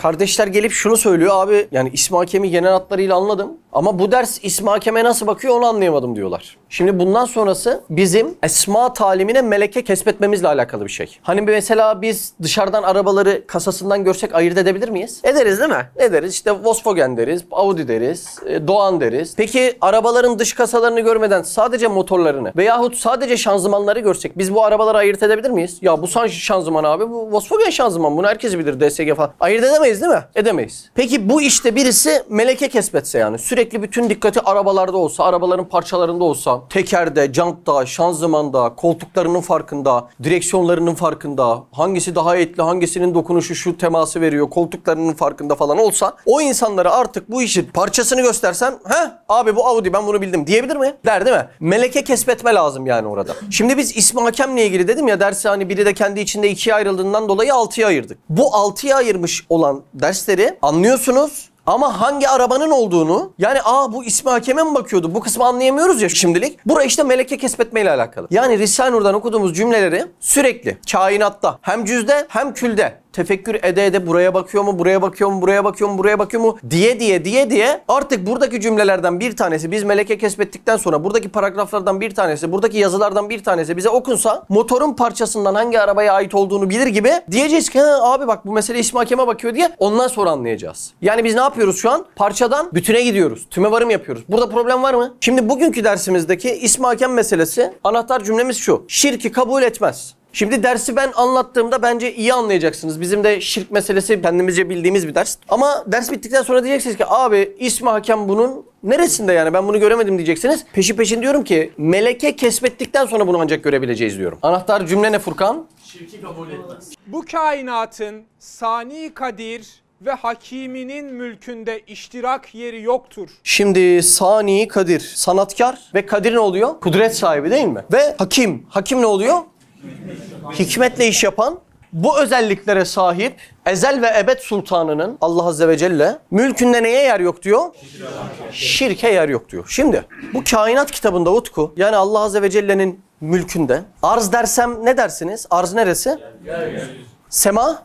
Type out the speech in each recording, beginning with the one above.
kardeşler gelip şunu söylüyor abi, yani İsmi Hakem'i genel hatlarıyla anladım ama bu ders İsmi Hakem'e nasıl bakıyor onu anlayamadım diyorlar. Şimdi bundan sonrası bizim esma talimine meleke kesbetmemizle alakalı bir şey. Hani mesela biz dışarıdan arabaları kasasından görsek ayırt edebilir miyiz? Ederiz değil mi? Ederiz. İşte Volkswagen deriz, Audi deriz, Doğan deriz. Peki arabaların dış kasalarını görmeden sadece motorlarını veyahut sadece şanzımanları görsek biz bu arabaları ayırt edebilir miyiz? Ya bu şanzıman abi, bu Volkswagen şanzıman, bunu herkes bilir, DSG falan. Ayırt edemeyiz değil mi? Edemeyiz. Peki bu işte birisi meleke kesbetse, yani sürekli bütün dikkati arabalarda olsa, arabaların parçalarında olsa, tekerde, jantta, şanzımanda, koltuklarının farkında, direksiyonlarının farkında, hangisi daha etli, hangisinin dokunuşu şu teması veriyor, koltuklarının farkında falan olsa, o insanlara artık bu işin parçasını göstersem, abi bu Audi, ben bunu bildim diyebilir mi? Der değil mi? Meleke kesbetme lazım yani orada. Şimdi biz İsmi Hakem'le ilgili dedim ya, dersi hani biri de kendi içinde ikiye ayrıldığından dolayı 6'ya ayırdık. Bu 6'ya ayırmış olan dersleri anlıyorsunuz. Ama hangi arabanın olduğunu, yani bu İsmi Hakem'e mi bakıyordu? Bu kısmı anlayamıyoruz ya şimdilik. Burası işte meleke kesbetmeyle alakalı. Yani Risale-i Nur'dan okuduğumuz cümleleri sürekli kainatta hem cüzde hem külde tefekkür ede buraya bakıyor mu, buraya bakıyor mu, buraya bakıyor mu, buraya bakıyor mu diye artık buradaki cümlelerden bir tanesi biz meleke kesbettikten sonra buradaki paragraflardan bir tanesi, buradaki yazılardan bir tanesi bize okunsa motorun parçasından hangi arabaya ait olduğunu bilir gibi diyeceğiz ki abi bak bu mesele İsmi Hakem'e bakıyor diye, ondan sonra anlayacağız. Yani biz ne yapıyoruz şu an? Parçadan bütüne gidiyoruz. Tüme varım yapıyoruz. Burada problem var mı? Şimdi bugünkü dersimizdeki İsmi Hakem meselesi, anahtar cümlemiz şu: şirki kabul etmez. Şimdi dersi ben anlattığımda bence iyi anlayacaksınız. Bizim de şirk meselesi kendimizce bildiğimiz bir ders. Ama ders bittikten sonra diyeceksiniz ki abi İsmi Hakem bunun neresinde, yani ben bunu göremedim diyeceksiniz. Peşin diyorum ki meleke kesbettikten sonra bunu ancak görebileceğiz diyorum. Anahtar cümle ne Furkan? Şirki kabul etmez. Bu kainatın Sani Kadir ve Hakiminin mülkünde iştirak yeri yoktur. Şimdi Sani Kadir, sanatkar ve Kadir ne oluyor? Kudret sahibi değil mi? Ve Hakim. Hakim ne oluyor? Hikmetle iş yapan, bu özelliklere sahip ezel ve ebed sultanının, Allah Azze ve Celle, mülkünde neye yer yok diyor? Şirke yer yok diyor. Şimdi bu kainat kitabında Utku, yani Allah Azze ve Celle'nin mülkünde arz dersem ne dersiniz? Arz neresi? Sema?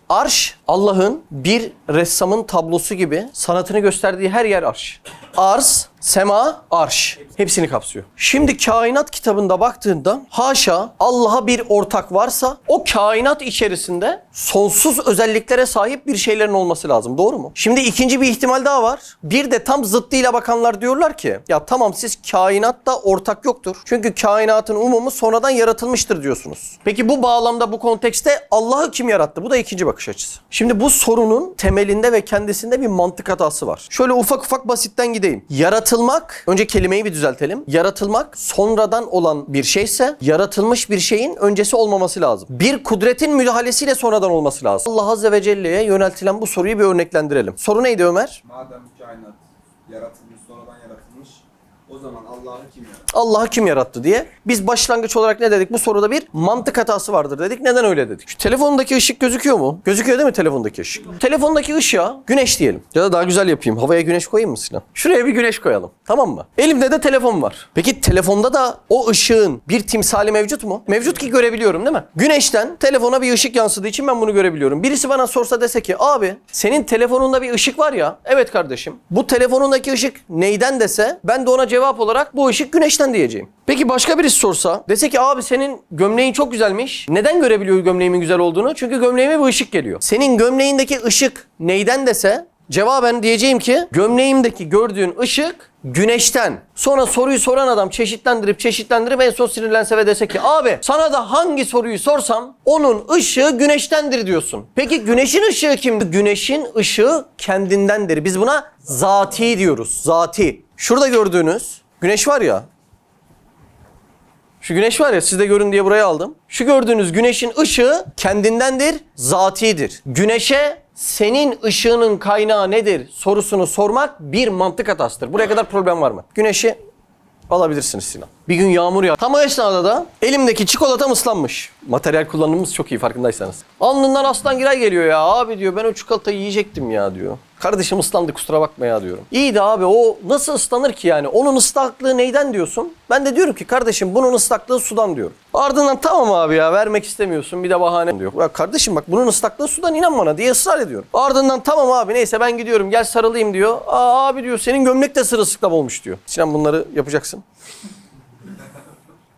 Arş, Allah'ın bir ressamın tablosu gibi sanatını gösterdiği her yer arş. Arz, sema, arş. Hepsini kapsıyor. Şimdi kainat kitabında baktığında haşa Allah'a bir ortak varsa o kainat içerisinde sonsuz özelliklere sahip bir şeylerin olması lazım. Doğru mu? Şimdi ikinci bir ihtimal daha var. Bir de tam zıttıyla bakanlar diyorlar ki ya tamam, siz kainatta ortak yoktur. Çünkü kainatın umumu sonradan yaratılmıştır diyorsunuz. Peki bu bağlamda, bu kontekste Allah'ı kim yarattı? Bu da ikinci bakış açısı. Şimdi bu sorunun temelinde ve kendisinde bir mantık hatası var. Şöyle ufak basitten gideyim. Yaratılmak, önce kelimeyi bir düzeltelim. Yaratılmak sonradan olan bir şeyse yaratılmış bir şeyin öncesi olmaması lazım. Bir kudretin müdahalesiyle sonradan olması lazım. Allah Azze ve Celle'ye yöneltilen bu soruyu bir örneklendirelim. Soru neydi Ömer? Madem kainat yaratılmış, sonradan yaratılmış, o zaman Allah'ı kim yarattı? Allah'ı kim yarattı diye. Biz başlangıç olarak ne dedik? Bu soruda bir mantık hatası vardır dedik. Neden öyle dedik? Şu telefondaki ışık gözüküyor mu? Gözüküyor değil mi telefondaki ışık? Telefondaki ışığa güneş diyelim. Ya da daha güzel yapayım. Havaya güneş koyayım mı Sinan? Şuraya bir güneş koyalım. Tamam mı? Elimde de telefon var. Peki telefonda da o ışığın bir timsali mevcut mu? Mevcut ki görebiliyorum değil mi? Güneşten telefona bir ışık yansıdığı için ben bunu görebiliyorum. Birisi bana sorsa dese ki abi senin telefonunda bir ışık var ya. Evet kardeşim. Bu telefonundaki ışık neyden dese ben de ona cevap olarak bu ışık güneşten diyeceğim. Peki başka birisi sorsa dese ki abi senin gömleğin çok güzelmiş. Neden görebiliyor gömleğimin güzel olduğunu? Çünkü gömleğime bir ışık geliyor. Senin gömleğindeki ışık neyden dese cevaben diyeceğim ki gömleğimdeki gördüğün ışık güneşten. Sonra soruyu soran adam çeşitlendirip en son sinirlense ve dese ki abi sana da hangi soruyu sorsam onun ışığı güneştendir diyorsun. Peki güneşin ışığı kimdir? Güneşin ışığı kendindendir. Biz buna zati diyoruz. Zati. Şurada gördüğünüz güneş var ya. Şu güneş var ya, siz de görün diye buraya aldım. Şu gördüğünüz güneşin ışığı kendindendir, zatidir. Güneşe senin ışığının kaynağı nedir sorusunu sormak bir mantık hatasıdır. Buraya kadar problem var mı? Güneşi alabilirsiniz Sinan. Bir gün yağmur yağdı. Tam o esnada da elimdeki çikolatam ıslanmış. Materyal kullanımımız çok iyi farkındaysanız. Alnından Aslan Giray geliyor ya. Abi diyor ben o çikolatayı yiyecektim ya diyor. Kardeşim ıslandı kusura bakma ya diyorum. İyi de abi o nasıl ıslanır ki yani? Onun ıslaklığı neyden diyorsun? Ben de diyorum ki kardeşim bunun ıslaklığı sudan diyorum. Ardından tamam abi ya vermek istemiyorsun bir de bahane diyor. Ya kardeşim bak bunun ıslaklığı sudan inan bana diye ısrar ediyorum. Ardından tamam abi neyse ben gidiyorum gel sarılayım diyor. Aa abi diyor senin gömlek de sırılsıklam olmuş diyor. Sinan bunları yapacaksın.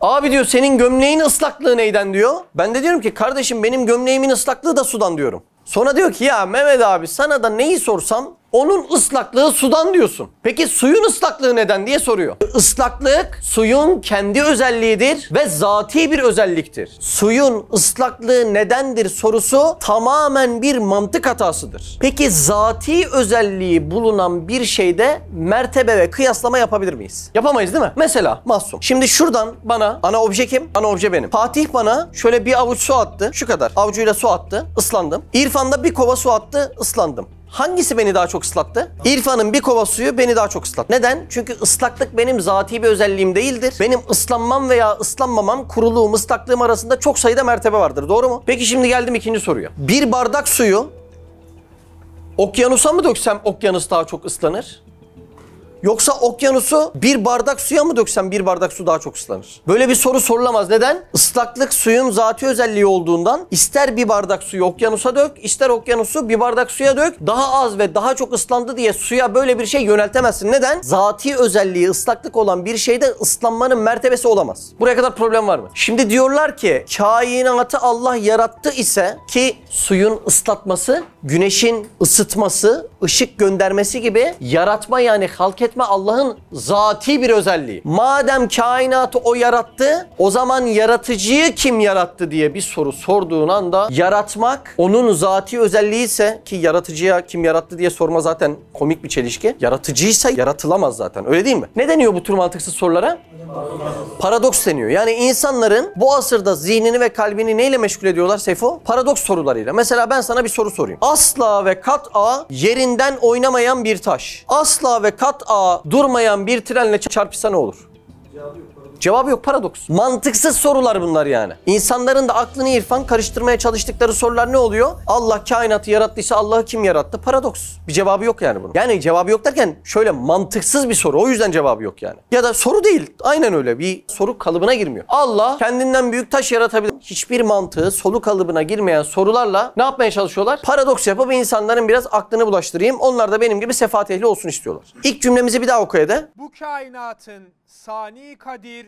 Abi diyor senin gömleğin ıslaklığı neyden diyor. Ben de diyorum ki kardeşim benim gömleğimin ıslaklığı da sudan diyorum. Sonra diyor ki ya Mehmet abi sana da neyi sorsam onun ıslaklığı sudan diyorsun. Peki suyun ıslaklığı neden diye soruyor. Islaklık suyun kendi özelliğidir ve zati bir özelliktir. Suyun ıslaklığı nedendir sorusu tamamen bir mantık hatasıdır. Peki zati özelliği bulunan bir şeyde mertebe ve kıyaslama yapabilir miyiz? Yapamayız değil mi? Mesela Mahsum. Şimdi şuradan bana ana obje kim? Ana obje benim. Fatih bana şöyle bir avuç su attı. Şu kadar. Avucuyla su attı. Islandım. İrfan da bir kova su attı. Islandım. Hangisi beni daha çok ıslattı? İrfan'ın bir kova suyu beni daha çok ıslattı. Neden? Çünkü ıslaklık benim zati bir özelliğim değildir. Benim ıslanmam veya ıslanmamam, kuruluğum, ıslaklığım arasında çok sayıda mertebe vardır. Doğru mu? Peki şimdi geldim ikinci soruya. Bir bardak suyu okyanusa mı döksem okyanus daha çok ıslanır? Yoksa okyanusu bir bardak suya mı döksem bir bardak su daha çok ıslanır? Böyle bir soru sorulamaz. Neden? Islaklık suyun zati özelliği olduğundan ister bir bardak suyu okyanusa dök, ister okyanusu bir bardak suya dök. Daha az ve daha çok ıslandı diye suya böyle bir şey yöneltemezsin. Neden? Zati özelliği ıslaklık olan bir şeyde ıslanmanın mertebesi olamaz. Buraya kadar problem var mı? Şimdi diyorlar ki kainatı Allah yarattı ise ki suyun ıslatması, güneşin ısıtması, ışık göndermesi gibi yaratma yani halk etme Allah'ın zati bir özelliği. Madem kainatı o yarattı, o zaman yaratıcıyı kim yarattı diye bir soru sorduğun anda yaratmak onun zati özelliği ise ki yaratıcıya kim yarattı diye sorma zaten komik bir çelişki. Yaratıcıysa yaratılamaz zaten. Öyle değil mi? Ne deniyor bu tür mantıksız sorulara? Paradoks deniyor. Yani insanların bu asırda zihnini ve kalbini neyle meşgul ediyorlar Seyfo? Paradoks sorularıyla. Mesela ben sana bir soru sorayım. Asla ve kat'a yerinden oynamayan bir taş. Asla ve kat'a durmayan bir trenle çarpışsa ne olur? Cevabı yok, paradoks. Mantıksız sorular bunlar yani. İnsanların da aklını irfan karıştırmaya çalıştıkları sorular ne oluyor? Allah kainatı yarattıysa Allah'ı kim yarattı? Paradoks. Bir cevabı yok yani bunun. Yani cevabı yok derken şöyle mantıksız bir soru. O yüzden cevabı yok yani. Ya da soru değil. Aynen öyle. Bir soru kalıbına girmiyor. Allah kendinden büyük taş yaratabilir. Hiçbir mantığı soru kalıbına girmeyen sorularla ne yapmaya çalışıyorlar? Paradoks yapıp insanların biraz aklını bulaştırayım. Onlar da benim gibi sefaat ehli olsun istiyorlar. İlk cümlemizi bir daha oku Ede. Bu kainatın sani kadir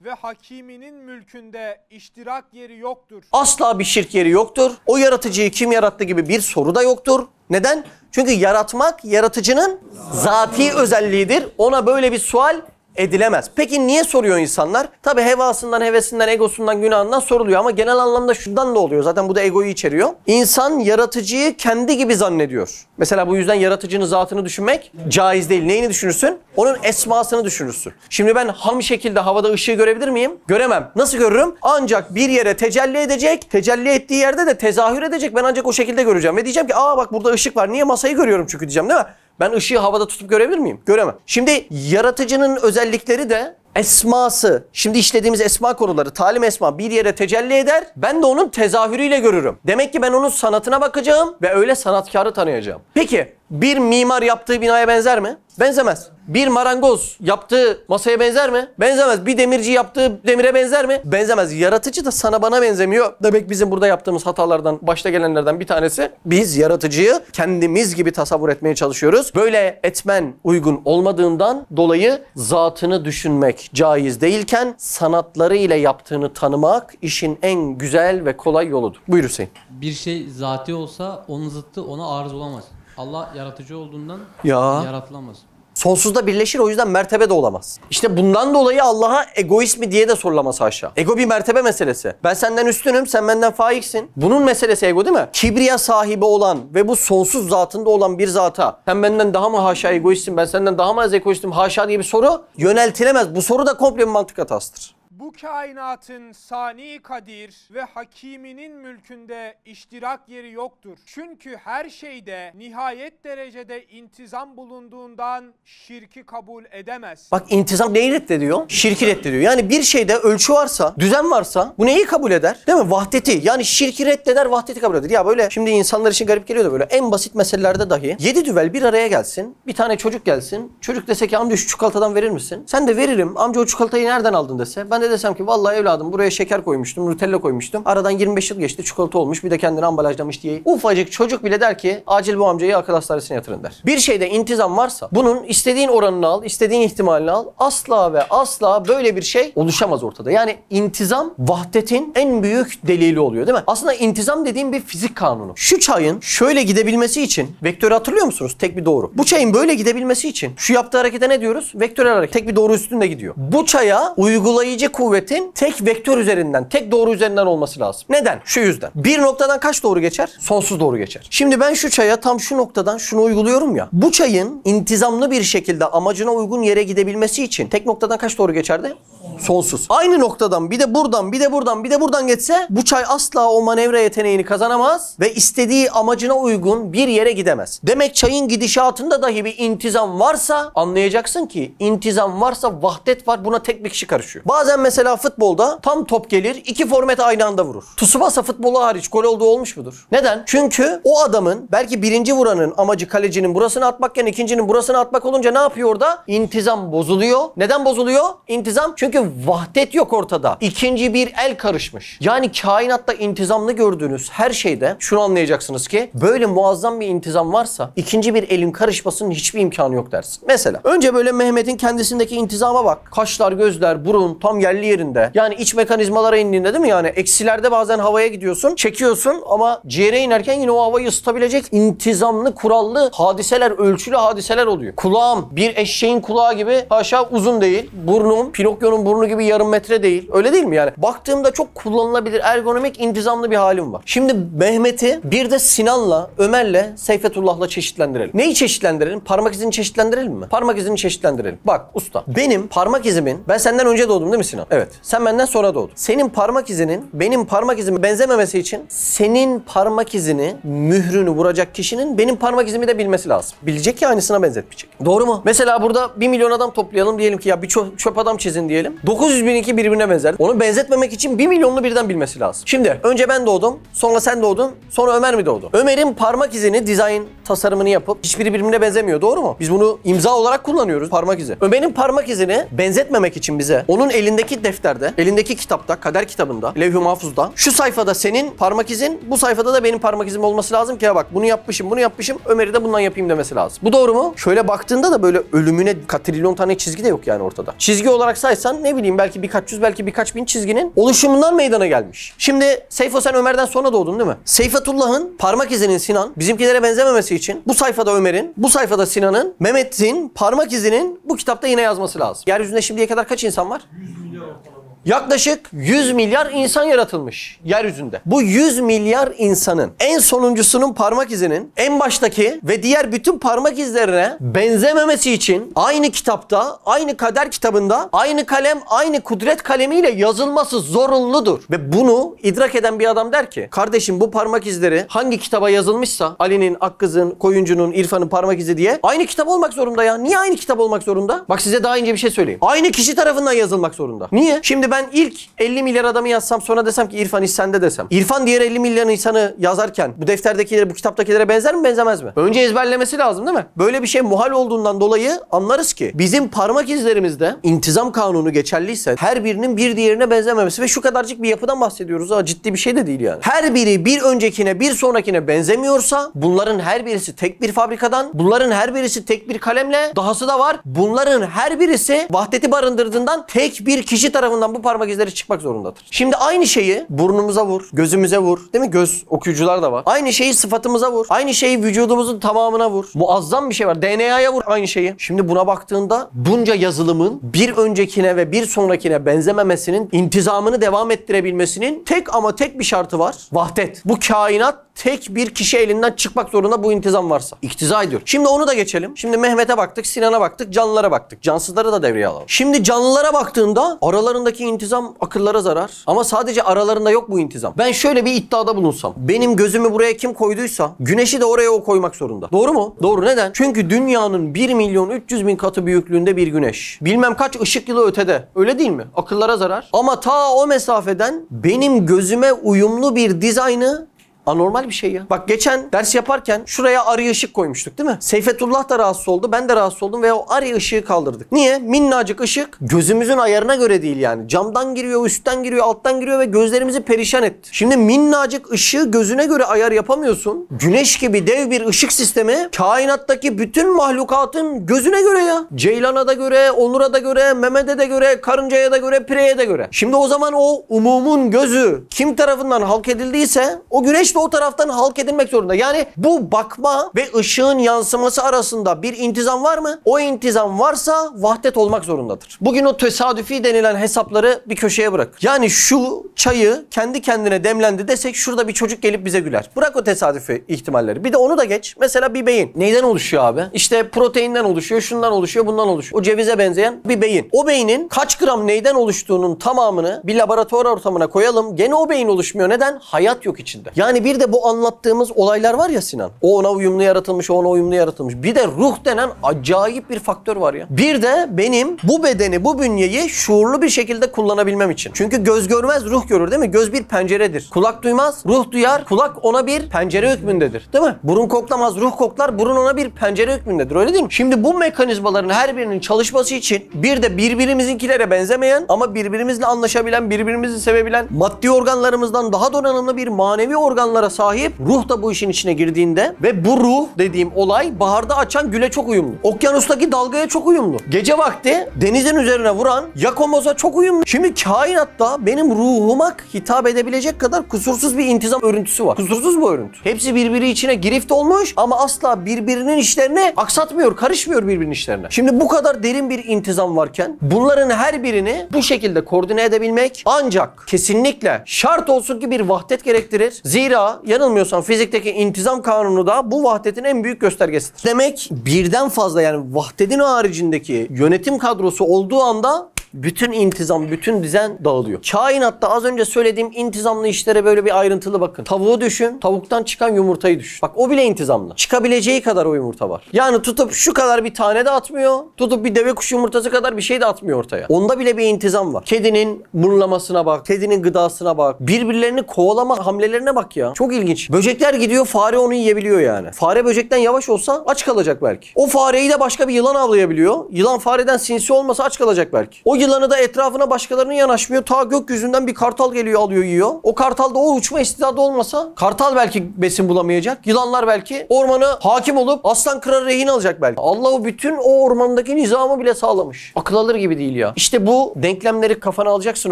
ve hakiminin mülkünde iştirak yeri yoktur. Asla bir şirk yeri yoktur. O yaratıcıyı kim yarattı gibi bir soru da yoktur. Neden? Çünkü yaratmak yaratıcının zati özelliğidir. Ona böyle bir sual edilemez. Peki niye soruyor insanlar? Tabii hevasından, hevesinden, egosundan, günahından soruluyor ama genel anlamda şundan da oluyor. Zaten bu da egoyu içeriyor. İnsan yaratıcıyı kendi gibi zannediyor. Mesela bu yüzden yaratıcının zatını düşünmek caiz değil. Neyini düşünürsün? Onun esmasını düşünürsün. Şimdi ben ham şekilde havada ışığı görebilir miyim? Göremem. Nasıl görürüm? Ancak bir yere tecelli edecek. Tecelli ettiği yerde de tezahür edecek. Ben ancak o şekilde göreceğim. Ve diyeceğim ki aa bak burada ışık var. Niye masayı görüyorum çünkü diyeceğim değil mi? Ben ışığı havada tutup görebilir miyim? Göremem. Şimdi yaratıcının özellikleri de esması, şimdi işlediğimiz esma konuları, talim esma bir yere tecelli eder. Ben de onun tezahürüyle görürüm. Demek ki ben onun sanatına bakacağım ve öyle sanatkarı tanıyacağım. Peki bir mimar yaptığı binaya benzer mi? Benzemez. Bir marangoz yaptığı masaya benzer mi? Benzemez. Bir demirci yaptığı demire benzer mi? Benzemez. Yaratıcı da sana bana benzemiyor. Demek bizim burada yaptığımız hatalardan, başta gelenlerden bir tanesi. Biz yaratıcıyı kendimiz gibi tasavvur etmeye çalışıyoruz. Böyle etmen uygun olmadığından dolayı zatını düşünmek caiz değilken sanatları ile yaptığını tanımak işin en güzel ve kolay yoludur. Buyur Hüseyin. Bir şey zati olsa onun zıttı ona arız olamaz. Allah yaratıcı olduğundan yaratılamaz. Sonsuzda birleşir, o yüzden mertebe de olamaz. İşte bundan dolayı Allah'a egoist mi diye de sorulamaz haşa. Ego bir mertebe meselesi. Ben senden üstünüm, sen benden faiksin. Bunun meselesi ego değil mi? Kibriya sahibi olan ve bu sonsuz zatında olan bir zata sen benden daha mı haşa egoistsin, ben senden daha mı az egoistim haşa diye bir soru yöneltilemez. Bu soru da komple bir mantık hatasıdır. bu kainatın sani kadir ve hakiminin mülkünde iştirak yeri yoktur. Çünkü her şeyde nihayet derecede intizam bulunduğundan şirki kabul edemez. Bak intizam neyi reddediyor? Şirki reddediyor. Yani bir şeyde ölçü varsa, düzen varsa bu neyi kabul eder? Değil mi? Vahdeti. Yani şirki reddeder, vahdeti kabul eder. Ya böyle şimdi insanlar için garip geliyor da böyle en basit meselelerde dahi 7 düvel bir araya gelsin. Bir tane çocuk gelsin. Çocuk dese ki amca şu çikolatadan verir misin? Sen de veririm. Amca o çikolatayı nereden aldın dese. Ben de desem ki vallahi evladım buraya şeker koymuştum, Nutella koymuştum. Aradan 25 yıl geçti, çikolata olmuş. Bir de kendini ambalajlamış diye. Ufacık çocuk bile der ki acil bu amcayı akıl hastanesine yatırın der. Bir şeyde intizam varsa bunun istediğin oranını al, istediğin ihtimalini al. Asla ve asla böyle bir şey oluşamaz ortada. Yani intizam vahdetin en büyük delili oluyor değil mi? Aslında intizam dediğim bir fizik kanunu. Şu çayın şöyle gidebilmesi için, vektörü hatırlıyor musunuz? Tek bir doğru. Bu çayın böyle gidebilmesi için şu yaptığı harekete ne diyoruz? Vektörel hareket. Tek bir doğru üstünde gidiyor. Bu çaya uygulayıcı kuvvetin tek vektör üzerinden, tek doğru üzerinden olması lazım. Neden? Şu yüzden. Bir noktadan kaç doğru geçer? Sonsuz doğru geçer. Şimdi ben şu çaya tam şu noktadan şunu uyguluyorum ya. Bu çayın intizamlı bir şekilde amacına uygun yere gidebilmesi için tek noktadan kaç doğru geçerdi? Sonsuz. Aynı noktadan bir de buradan, bir de buradan, bir de buradan geçse bu çay asla o manevra yeteneğini kazanamaz ve istediği amacına uygun bir yere gidemez. Demek çayın gidişatında dahi bir intizam varsa anlayacaksın ki intizam varsa vahdet var. Buna tek bir kişi karışıyor. Bazen mesela futbolda tam top gelir, iki forvet aynı anda vurur. Tsubasa futbolu hariç gol olduğu olmuş mudur? Neden? Çünkü o adamın belki birinci vuranın amacı kalecinin burasını atmakken ikincinin burasını atmak olunca ne yapıyor orada? İntizam bozuluyor. Neden bozuluyor? İntizam çünkü vahdet yok ortada. İkinci bir el karışmış. Yani kainatta intizamlı gördüğünüz her şeyde şunu anlayacaksınız ki böyle muazzam bir intizam varsa ikinci bir elin karışmasının hiçbir imkanı yok dersin. Mesela önce böyle Mehmet'in kendisindeki intizama bak. Kaşlar, gözler, burun tam yerli yerinde. Yani iç mekanizmalara indiğinde değil mi? Yani eksilerde bazen havaya gidiyorsun, çekiyorsun ama ciğere inerken yine o havayı ısıtabilecek intizamlı, kurallı hadiseler, ölçülü hadiseler oluyor. Kulağım bir eşeğin kulağı gibi haşa uzun değil. Burnum Pinokyo'nun burnu gibi yarım metre değil. Öyle değil mi yani? Baktığımda çok kullanılabilir, ergonomik, intizamlı bir halim var. Şimdi Mehmet'i bir de Sinan'la, Ömer'le, Seyfetullah'la çeşitlendirelim. Neyi çeşitlendirelim? Parmak izini çeşitlendirelim mi? Parmak izini çeşitlendirelim. Bak usta, benim parmak izimin, ben senden önce doğdum değil mi Sinan? Evet. Sen benden sonra doğdun. Senin parmak izinin benim parmak izime benzememesi için senin parmak izini, mührünü vuracak kişinin benim parmak izimi de bilmesi lazım. Bilecek ki aynısına benzetmeyecek. Doğru mu? Mesela burada 1 milyon adam toplayalım diyelim ki ya bir çöp adam çizin diyelim. 900.002 birbirine benzer. Onu benzetmemek için 1 milyonlu birden bilmesi lazım. Şimdi önce ben doğdum, sonra sen doğdun, sonra Ömer mi doğdu? Ömer'in parmak izini, dizayn tasarımını yapıp hiçbiri birbirine benzemiyor. Doğru mu? Biz bunu imza olarak kullanıyoruz, parmak izi. Ömer'in parmak izini benzetmemek için bize onun elindeki defterde, elindeki kitapta, kader kitabında, levh-i mahfuzda şu sayfada senin parmak izin, bu sayfada da benim parmak izim olması lazım ki ya bak bunu yapmışım, bunu yapmışım, Ömer'i de bundan yapayım demesi lazım. Bu doğru mu? Şöyle baktığında da böyle ölümüne katrilyon tane çizgi de yok yani ortada. Çizgi olarak saysan ne bileyim belki birkaç yüz, belki birkaç bin çizginin oluşumundan meydana gelmiş. Şimdi Seyfo sen Ömer'den sonra doğdun değil mi? Seyfetullah'ın parmak izinin Sinan, bizimkilere benzememesi için bu sayfada Ömer'in, bu sayfada Sinan'ın, Mehmet'in parmak izinin bu kitapta yine yazması lazım. Yeryüzünde şimdiye kadar kaç insan var? 100 milyar ortalama. Yaklaşık 100 milyar insan yaratılmış yeryüzünde. Bu 100 milyar insanın en sonuncusunun parmak izinin en baştaki ve diğer bütün parmak izlerine benzememesi için aynı kitapta, aynı kader kitabında, aynı kalem, aynı kudret kalemiyle yazılması zorunludur. Ve bunu idrak eden bir adam der ki, kardeşim bu parmak izleri hangi kitaba yazılmışsa, Ali'nin, Akkız'ın, Koyuncu'nun, İrfan'ın parmak izi diye aynı kitap olmak zorunda ya. Niye aynı kitap olmak zorunda? Bak size daha ince bir şey söyleyeyim. Aynı kişi tarafından yazılmak zorunda. Niye? Şimdi ben ilk 50 milyar adamı yazsam sonra desem ki İrfan iş sende desem. İrfan diğer 50 milyar insanı yazarken bu defterdekilere, bu kitaptakilere benzer mi benzemez mi? Önce ezberlemesi lazım değil mi? Böyle bir şey muhal olduğundan dolayı anlarız ki bizim parmak izlerimizde intizam kanunu geçerliyse her birinin bir diğerine benzememesi ve şu kadarcık bir yapıdan bahsediyoruz ha, ciddi bir şey de değil yani. Her biri bir öncekine, bir sonrakine benzemiyorsa bunların her birisi tek bir fabrikadan, bunların her birisi tek bir kalemle, dahası da var. Bunların her birisi vahdeti barındırdığından tek bir kişi tarafından bu parmak izleri çıkmak zorundadır. Şimdi aynı şeyi burnumuza vur, gözümüze vur. Değil mi? Göz okuyucular da var. Aynı şeyi sıfatımıza vur. Aynı şeyi vücudumuzun tamamına vur. Muazzam bir şey var. DNA'ya vur aynı şeyi. Şimdi buna baktığında bunca yazılımın bir öncekine ve bir sonrakine benzememesinin, intizamını devam ettirebilmesinin tek ama tek bir şartı var. Vahdet. Bu kainat tek bir kişi elinden çıkmak zorunda bu intizam varsa. İktiza ediyor. Şimdi onu da geçelim. Şimdi Mehmet'e baktık, Sinan'a baktık, canlılara baktık. Cansızları da devreye alalım. Şimdi canlılara baktığında aralarındaki intizam akıllara zarar. Ama sadece aralarında yok bu intizam. Ben şöyle bir iddiada bulunsam. Benim gözümü buraya kim koyduysa güneşi de oraya o koymak zorunda. Doğru mu? Doğru. Neden? Çünkü dünyanın 1.300.000 katı büyüklüğünde bir güneş. Bilmem kaç ışık yılı ötede. Öyle değil mi? Akıllara zarar. Ama ta o mesafeden benim gözüme uyumlu bir dizaynı anormal bir şey ya. Bak geçen ders yaparken şuraya arı ışık koymuştuk değil mi? Seyfetullah da rahatsız oldu. Ben de rahatsız oldum ve o arı ışığı kaldırdık. Niye? Minnacık ışık gözümüzün ayarına göre değil yani. Camdan giriyor, üstten giriyor, alttan giriyor ve gözlerimizi perişan etti. Şimdi minnacık ışığı gözüne göre ayar yapamıyorsun. Güneş gibi dev bir ışık sistemi kainattaki bütün mahlukatın gözüne göre ya. Ceylan'a da göre, Onur'a da göre, Mehmet'e de göre, karıncaya da göre, pireye de göre. Şimdi o zaman o umumun gözü kim tarafından halk edildiyse o güneş o taraftan halk edilmek zorunda. Yani bu bakma ve ışığın yansıması arasında bir intizam var mı? O intizam varsa vahdet olmak zorundadır. Bugün o tesadüfi denilen hesapları bir köşeye bırak. Yani şu çayı kendi kendine demlendi desek şurada bir çocuk gelip bize güler. Bırak o tesadüfi ihtimalleri. Bir de onu da geç. Mesela bir beyin. Neyden oluşuyor abi? İşte proteinden oluşuyor, şundan oluşuyor, bundan oluşuyor. O cevize benzeyen bir beyin. O beynin kaç gram neyden oluştuğunun tamamını bir laboratuvar ortamına koyalım. Gene o beyin oluşmuyor. Neden? Hayat yok içinde. Yani bir de bu anlattığımız olaylar var ya Sinan. O ona uyumlu yaratılmış, o ona uyumlu yaratılmış. Bir de ruh denen acayip bir faktör var ya. Bir de benim bu bedeni, bu bünyeyi şuurlu bir şekilde kullanabilmem için. Çünkü göz görmez, ruh görür değil mi? Göz bir penceredir. Kulak duymaz, ruh duyar. Kulak ona bir pencere hükmündedir. Değil mi? Burun koklamaz, ruh koklar. Burun ona bir pencere hükmündedir. Öyle değil mi? Şimdi bu mekanizmaların her birinin çalışması için bir de birbirimizinkilere benzemeyen ama birbirimizle anlaşabilen, birbirimizi sevebilen, maddi organlarımızdan daha donanımlı bir manevi organlara sahip ruh da bu işin içine girdiğinde ve bu ruh dediğim olay baharda açan güle çok uyumlu. Okyanustaki dalgaya çok uyumlu. Gece vakti denizin üzerine vuran yakomoza çok uyumlu. Şimdi kainatta benim ruhuma hitap edebilecek kadar kusursuz bir intizam örüntüsü var. Kusursuz bu örüntü. Hepsi birbiri içine girift olmuş ama asla birbirinin işlerini aksatmıyor, karışmıyor birbirinin işlerine. Şimdi bu kadar derin bir intizam varken bunların her birini bu şekilde koordine edebilmek ancak kesinlikle şart olsun ki bir vahdet gerektirir. Zira yanılmıyorsam fizikteki intizam kanunu da bu vahdetin en büyük göstergesidir. Demek birden fazla yani vahdetin haricindeki yönetim kadrosu olduğu anda bütün intizam, bütün düzen dağılıyor. Kainatta az önce söylediğim intizamlı işlere böyle bir ayrıntılı bakın. Tavuğu düşün, tavuktan çıkan yumurtayı düşün. Bak o bile intizamlı. Çıkabileceği kadar o yumurta var. Yani tutup şu kadar bir tane de atmıyor. Tutup bir deve kuşu yumurtası kadar bir şey de atmıyor ortaya. Onda bile bir intizam var. Kedinin mırlamasına bak, kedinin gıdasına bak. Birbirlerini kovalama hamlelerine bak ya. Çok ilginç. Böcekler gidiyor, fare onu yiyebiliyor yani. Fare böcekten yavaş olsa aç kalacak belki. O fareyi de başka bir yılan avlayabiliyor. Yılan fareden sinsi olmasa aç kalacak belki. O yılanı da etrafına başkalarının yanaşmıyor. Ta gökyüzünden bir kartal geliyor, alıyor, yiyor. O kartal da o uçma istidadı olmasa kartal belki besin bulamayacak. Yılanlar belki ormanı hakim olup aslan kırar rehin alacak belki. Allah o bütün o ormandaki nizamı bile sağlamış. Akıl alır gibi değil ya. İşte bu denklemleri kafana alacaksın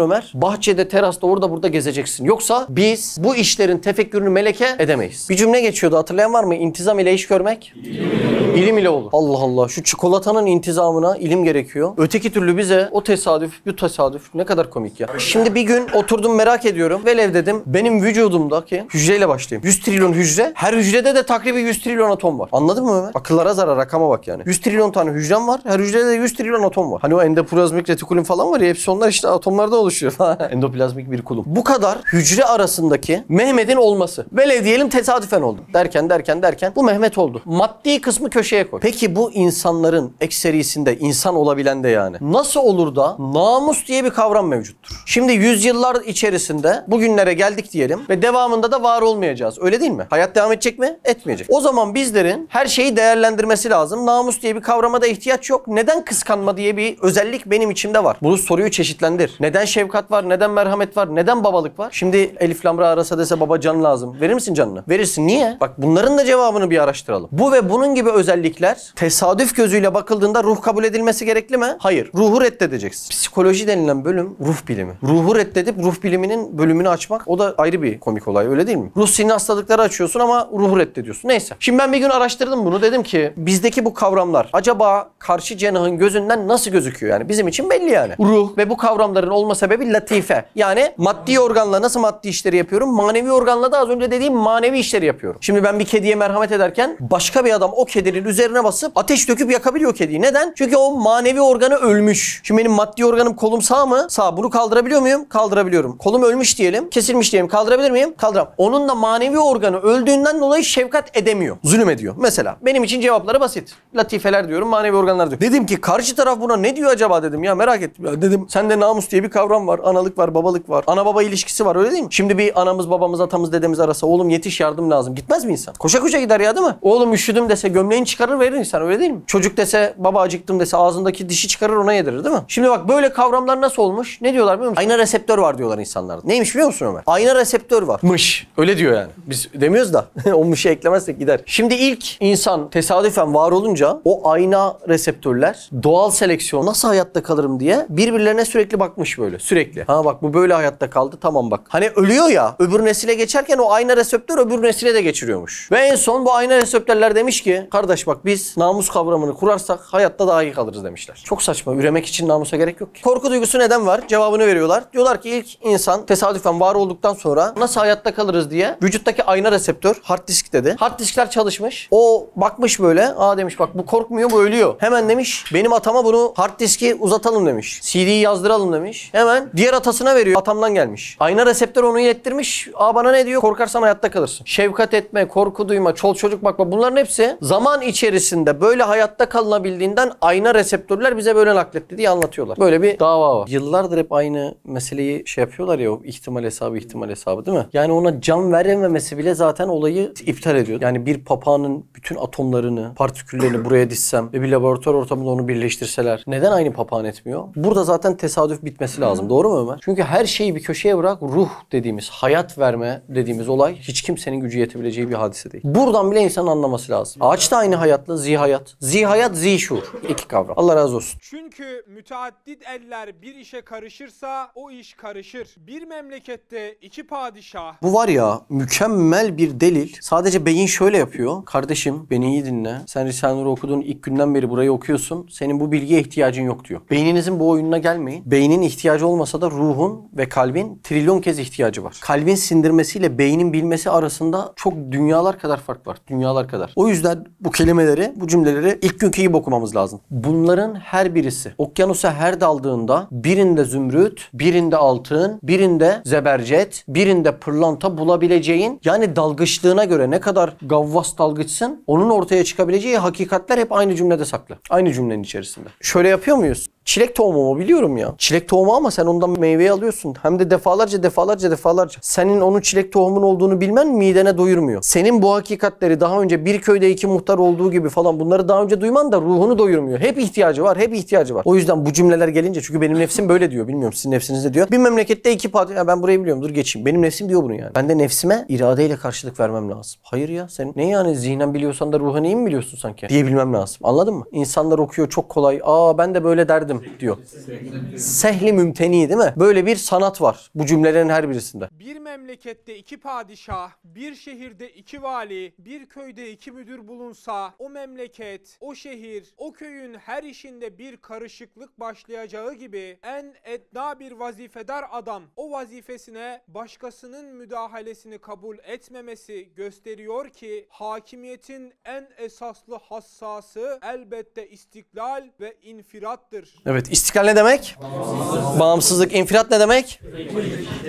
Ömer. Bahçede, terasta, orada burada gezeceksin. Yoksa biz bu işlerin tefekkürünü meleke edemeyiz. Bir cümle geçiyordu, hatırlayan var mı? İntizam ile iş görmek İlim ile olur. Allah Allah. Şu çikolatanın intizamına ilim gerekiyor. Öteki türlü bize o tesadüf, bu tesadüf ne kadar komik ya. Şimdi bir gün oturdum merak ediyorum. Velev dedim benim vücudumdaki hücreyle başlayayım. 100 trilyon hücre. Her hücrede de takribi 100 trilyon atom var. Anladın mı Ömer? Akıllara zarar, rakama bak yani. 100 trilyon tane hücrem var. Her hücrede de 100 trilyon atom var. Hani o endoplazmik retikulum falan var ya, hepsi onlar işte atomlardan oluşuyor. Endoplazmik bir kulum. Bu kadar hücre arasındaki Mehmet'in olması. Velev diyelim tesadüfen oldu. Derken bu Mehmet oldu. Maddi kısmı köşeye koy. Peki bu insanların ekserisinde insan olabilen de yani nasıl olur da namus diye bir kavram mevcuttur. Şimdi yüzyıllar içerisinde bugünlere geldik diyelim ve devamında da var olmayacağız. Öyle değil mi? Hayat devam edecek mi? Etmeyecek. O zaman bizlerin her şeyi değerlendirmesi lazım. Namus diye bir kavrama da ihtiyaç yok. Neden kıskanma diye bir özellik benim içimde var? Bunu soruyu çeşitlendir. Neden şefkat var? Neden merhamet var? Neden babalık var? Şimdi Elif Lamra arasa dese baba can lazım. Verir misin canını? Verirsin. Niye? Bak bunların da cevabını bir araştıralım. Bu ve bunun gibi özellikler tesadüf gözüyle bakıldığında ruh kabul edilmesi gerekli mi? Hayır. Ruhu reddedeceksin. Psikoloji denilen bölüm ruh bilimi. Ruhu reddedip ruh biliminin bölümünü açmak o da ayrı bir komik olay, öyle değil mi? Ruh sinir hastalıkları açıyorsun ama ruhu reddediyorsun. Neyse. Şimdi ben bir gün araştırdım bunu. Dedim ki bizdeki bu kavramlar acaba karşı cenahın gözünden nasıl gözüküyor? Yani bizim için belli yani. Ruh ve bu kavramların olma sebebi latife. Yani maddi organla nasıl maddi işleri yapıyorum? Manevi organla da az önce dediğim manevi işleri yapıyorum. Şimdi ben bir kediye merhamet ederken başka bir adam o kedinin üzerine basıp ateş döküp yakabiliyor kediyi. Neden? Çünkü o manevi organı ölmüş. Şimdi benim maddi organım kolum sağ mı? Sağ. Bunu kaldırabiliyor muyum? Kaldırabiliyorum. Kolum ölmüş diyelim. Kesilmiş diyelim. Kaldırabilir miyim? Kaldıramam. Onun da manevi organı öldüğünden dolayı şefkat edemiyor. Zulüm ediyor. Mesela benim için cevapları basit. Latifeler diyorum, manevi organlar diyorum. Dedim ki karşı taraf buna ne diyor acaba dedim ya, merak ettim. Ya dedim sende namus diye bir kavram var. Analık var, babalık var. Ana baba ilişkisi var, öyle değil mi? Şimdi bir anamız, babamız, atamız, dedemiz arasa oğlum yetiş yardım lazım. Gitmez mi insan? Koşa koşa gider ya, değil mi? Oğlum üşüdüm dese gömleğini çıkarır verir insan, öyle değil mi? Çocuk dese baba acıktım dese ağzındaki dişi çıkarır ona yedirir, değil mi? Şimdi bak böyle kavramlar nasıl olmuş? Ne diyorlar biliyor musun? Ayna reseptör var diyorlar insanlarda. Neymiş biliyor musun Ömer? Ayna reseptör varmış. Öyle diyor yani. Biz demiyoruz da o mışı eklemezsek gider. Şimdi ilk insan tesadüfen var olunca o ayna reseptörler doğal seleksiyon nasıl hayatta kalırım diye birbirlerine sürekli bakmış böyle. Sürekli. Ha bak bu böyle hayatta kaldı, tamam bak. Hani ölüyor ya, öbür nesile geçerken o ayna reseptör öbür nesile de geçiriyormuş. Ve en son bu ayna reseptörler demiş ki kardeş bak biz namus kavramını kurarsak hayatta daha iyi kalırız demişler. Çok saçma. Üremek için namusa gerek yok ki. Korku duygusu neden var? Cevabını veriyorlar. Diyorlar ki ilk insan tesadüfen var olduktan sonra nasıl hayatta kalırız diye vücuttaki ayna reseptör hard disk dedi. Hard diskler çalışmış. O bakmış böyle. Aa demiş bak bu korkmuyor, bu ölüyor. Hemen demiş benim atama bunu hard diski uzatalım demiş. CD'yi yazdıralım demiş. Hemen diğer atasına veriyor. Atamdan gelmiş. Ayna reseptör onu ilettirmiş. Aa bana ne diyor? Korkarsan hayatta kalırsın. Şefkat etme, korku duyma, çol çocuk bakma. Bunların hepsi zaman içerisinde böyle hayatta kalınabildiğinden ayna reseptörler bize böyle nakletti diye anlatıyorlar. Böyle bir dava var. Yıllardır hep aynı meseleyi şey yapıyorlar ya, o ihtimal hesabı değil mi? Yani ona can verememesi bile zaten olayı iptal ediyor. Yani bir papağanın bütün atomlarını, partiküllerini buraya dizsem ve bir laboratuvar ortamında onu birleştirseler neden aynı papağan etmiyor? Burada zaten tesadüf bitmesi lazım. Doğru mu Ömer? Çünkü her şeyi bir köşeye bırak, ruh dediğimiz, hayat verme dediğimiz olay hiç kimsenin gücü yetebileceği bir hadise değil. Buradan bile insanın anlaması lazım. Ağaç da aynı hayatlı, zihayat. Zihayat, zihşur. İki kavram. Allah razı olsun. Çünkü müteaddit eller bir işe karışırsa o iş karışır. Bir memlekette iki padişah. Bu var ya mükemmel bir delil. Sadece beyin şöyle yapıyor. Kardeşim beni iyi dinle. Sen Risale-i Nur'u okuduğun ilk günden beri burayı okuyorsun. Senin bu bilgiye ihtiyacın yok diyor. Beyninizin bu oyununa gelmeyin. Beynin ihtiyacı olmasa da ruhun ve kalbin trilyon kez ihtiyacı var. Kalbin sindirmesiyle beynin bilmesi arasında çok dünyalar kadar fark var. Dünyalar kadar. O yüzden bu kelimeleri, bu cümleleri ilk günkü gibi okumamız lazım. Bunların her birisi okyanusa her daldığında birinde zümrüt, birinde altın, birinde zebercet, birinde pırlanta bulabileceğin, yani dalgıçlığına göre ne kadar gavvas dalgıçsın onun ortaya çıkabileceği hakikatler hep aynı cümlede saklı. Aynı cümlenin içerisinde. Şöyle yapıyor muyuz? Çilek tohumu mu biliyorum ya. Çilek tohumu ama sen ondan meyveyi alıyorsun. Hem de defalarca. Senin onun çilek tohumun olduğunu bilmen midene doyurmuyor. Senin bu hakikatleri daha önce bir köyde iki muhtar olduğu gibi falan bunları daha önce duyman da ruhunu doyurmuyor. Hep ihtiyacı var. O yüzden bu cümleler gelince, çünkü benim nefsim böyle diyor. Bilmiyorum sizin nefsiniz de diyor. Bir memlekette iki padişah, ben burayı biliyorum dur geçeyim. Benim nefsim diyor bunu yani. Ben de nefsime iradeyle karşılık vermem lazım. Hayır ya sen ne yani zihnen biliyorsan da ruhen iyi mi biliyorsun sanki? Diyebilmem lazım. Anladın mı? İnsanlar okuyor çok kolay. Aa ben de böyle derdim diyor. Sehli mümteni değil mi? Böyle bir sanat var bu cümlelerin her birisinde. Bir memlekette iki padişah, bir şehirde iki vali, bir köyde iki müdür bulunsa o memleket, o şehir, o köyün her işinde bir karışıklık başlayacağı gibi en edna bir vazifedar adam o vazifesine başkasının müdahalesini kabul etmemesi gösteriyor ki hakimiyetin en esaslı hassası elbette istiklal ve infirattır. Evet, istiklal ne demek? Bağımsızlık. İnfirat ne demek?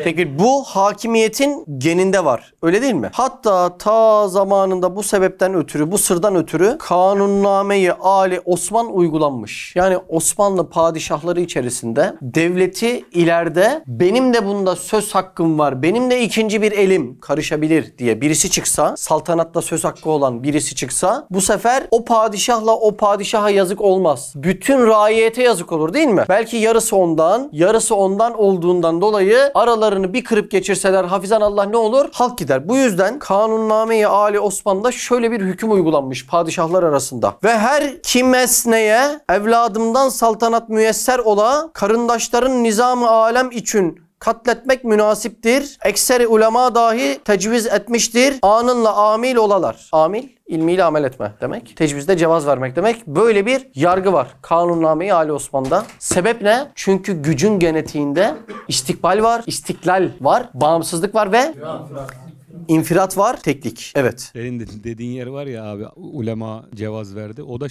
Peki bu hakimiyetin geninde var. Öyle değil mi? Hatta ta zamanında bu sebepten ötürü, bu sırdan ötürü Kanunname-i Ali Osman uygulanmış. Yani Osmanlı padişahları içerisinde devleti ileride benim de bunda söz hakkım var, benim de ikinci bir elim karışabilir diye birisi çıksa, saltanatta söz hakkı olan birisi çıksa, bu sefer o padişahla o padişaha yazık olmaz. Bütün raiyete yazık olur değil mi? Belki yarısı ondan olduğundan dolayı aralarını bir kırıp geçirseler hafizanallah ne olur? Halk gider. Bu yüzden Kanunname-i Ali Osman'da şöyle bir hüküm uygulanmış padişahlar arasında. Ve her kimesneye evladımdan saltanat müyesser ola karındaşların nizam-ı alem için katletmek münasiptir. Ekseri ulema dahi tecviz etmiştir. Anınla amil olalar. Amil, ilmiyle amel etme demek. Tecvizde cevaz vermek demek. Böyle bir yargı var Kanunname-i Ali Osman'da. Sebep ne? Çünkü gücün genetiğinde istikbal var, istiklal var, bağımsızlık var ve İnfirat var, teklik. Evet. Senin dediğin yer var ya abi, ulema cevaz verdi. O da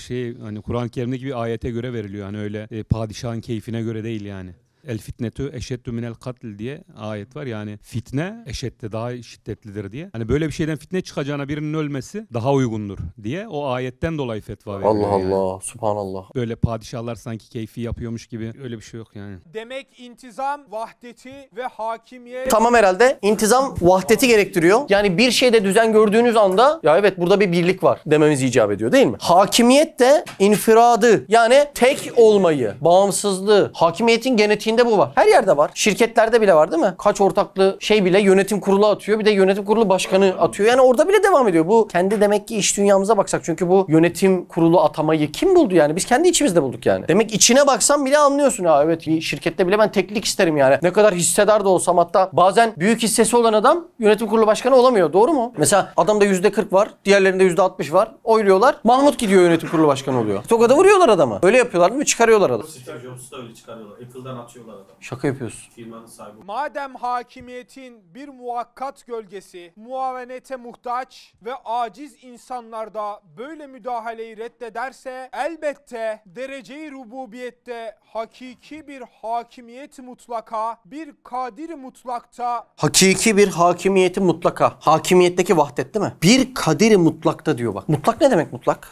hani Kur'an-ı Kerim'deki bir ayete göre veriliyor. Hani öyle padişahın keyfine göre değil yani. El fitnetu eşeddu minel katl diye ayet var. Yani fitne eşedde daha şiddetlidir diye. Hani böyle bir şeyden fitne çıkacağına birinin ölmesi daha uygundur diye o ayetten dolayı fetva veriyor. Allah yani. Allah, subhanallah. Böyle padişahlar sanki keyfi yapıyormuş gibi, öyle bir şey yok yani. Demek intizam, vahdeti ve hakimiyet... Tamam, herhalde intizam vahdeti gerektiriyor. Yani bir şeyde düzen gördüğünüz anda ya evet burada bir birlik var dememiz icap ediyor değil mi? Hakimiyet de infiradı, yani tek olmayı, bağımsızlığı. Hakimiyetin genetiğinde bu var. Her yerde var. Şirketlerde bile var değil mi? Kaç ortaklı şey bile yönetim kurulu atıyor. Bir de yönetim kurulu başkanı atıyor. Yani orada bile devam ediyor. Bu kendi demek ki iş dünyamıza baksak. Çünkü bu yönetim kurulu atamayı kim buldu yani? Biz kendi içimizde bulduk yani. Demek içine baksan bile anlıyorsun. Ha evet, şirkette bile ben teklik isterim yani. Ne kadar hissedar da olsam, hatta bazen büyük hissesi olan adam yönetim kurulu başkanı olamıyor. Doğru mu? Mesela adamda %40 var. Diğerlerinde %60 var. Oyluyorlar. Mahmut gidiyor yönetim kurulu başkanı oluyor. Tokada vuruyorlar adamı. Öyle yapıyorlar değil mi? Çıkarıyorlar adamı. Steve Jobs'u da öyle çıkarıyorlar. Apple'dan atıyorlar adamı. Şaka yapıyorsun. Firmanın sahibi. Madem hakimiyetin bir muvakkat gölgesi, muavenete muhtaç ve aciz insanlarda böyle müdahaleyi reddederse, elbette derece-i rububiyette hakiki bir hakimiyet mutlaka, bir kadir mutlakta... Hakiki bir hakimiyeti mutlaka. Hakimiyetteki vahdet değil mi? Bir kaderi mutlakta diyor bak. Mutlak ne demek mutlak?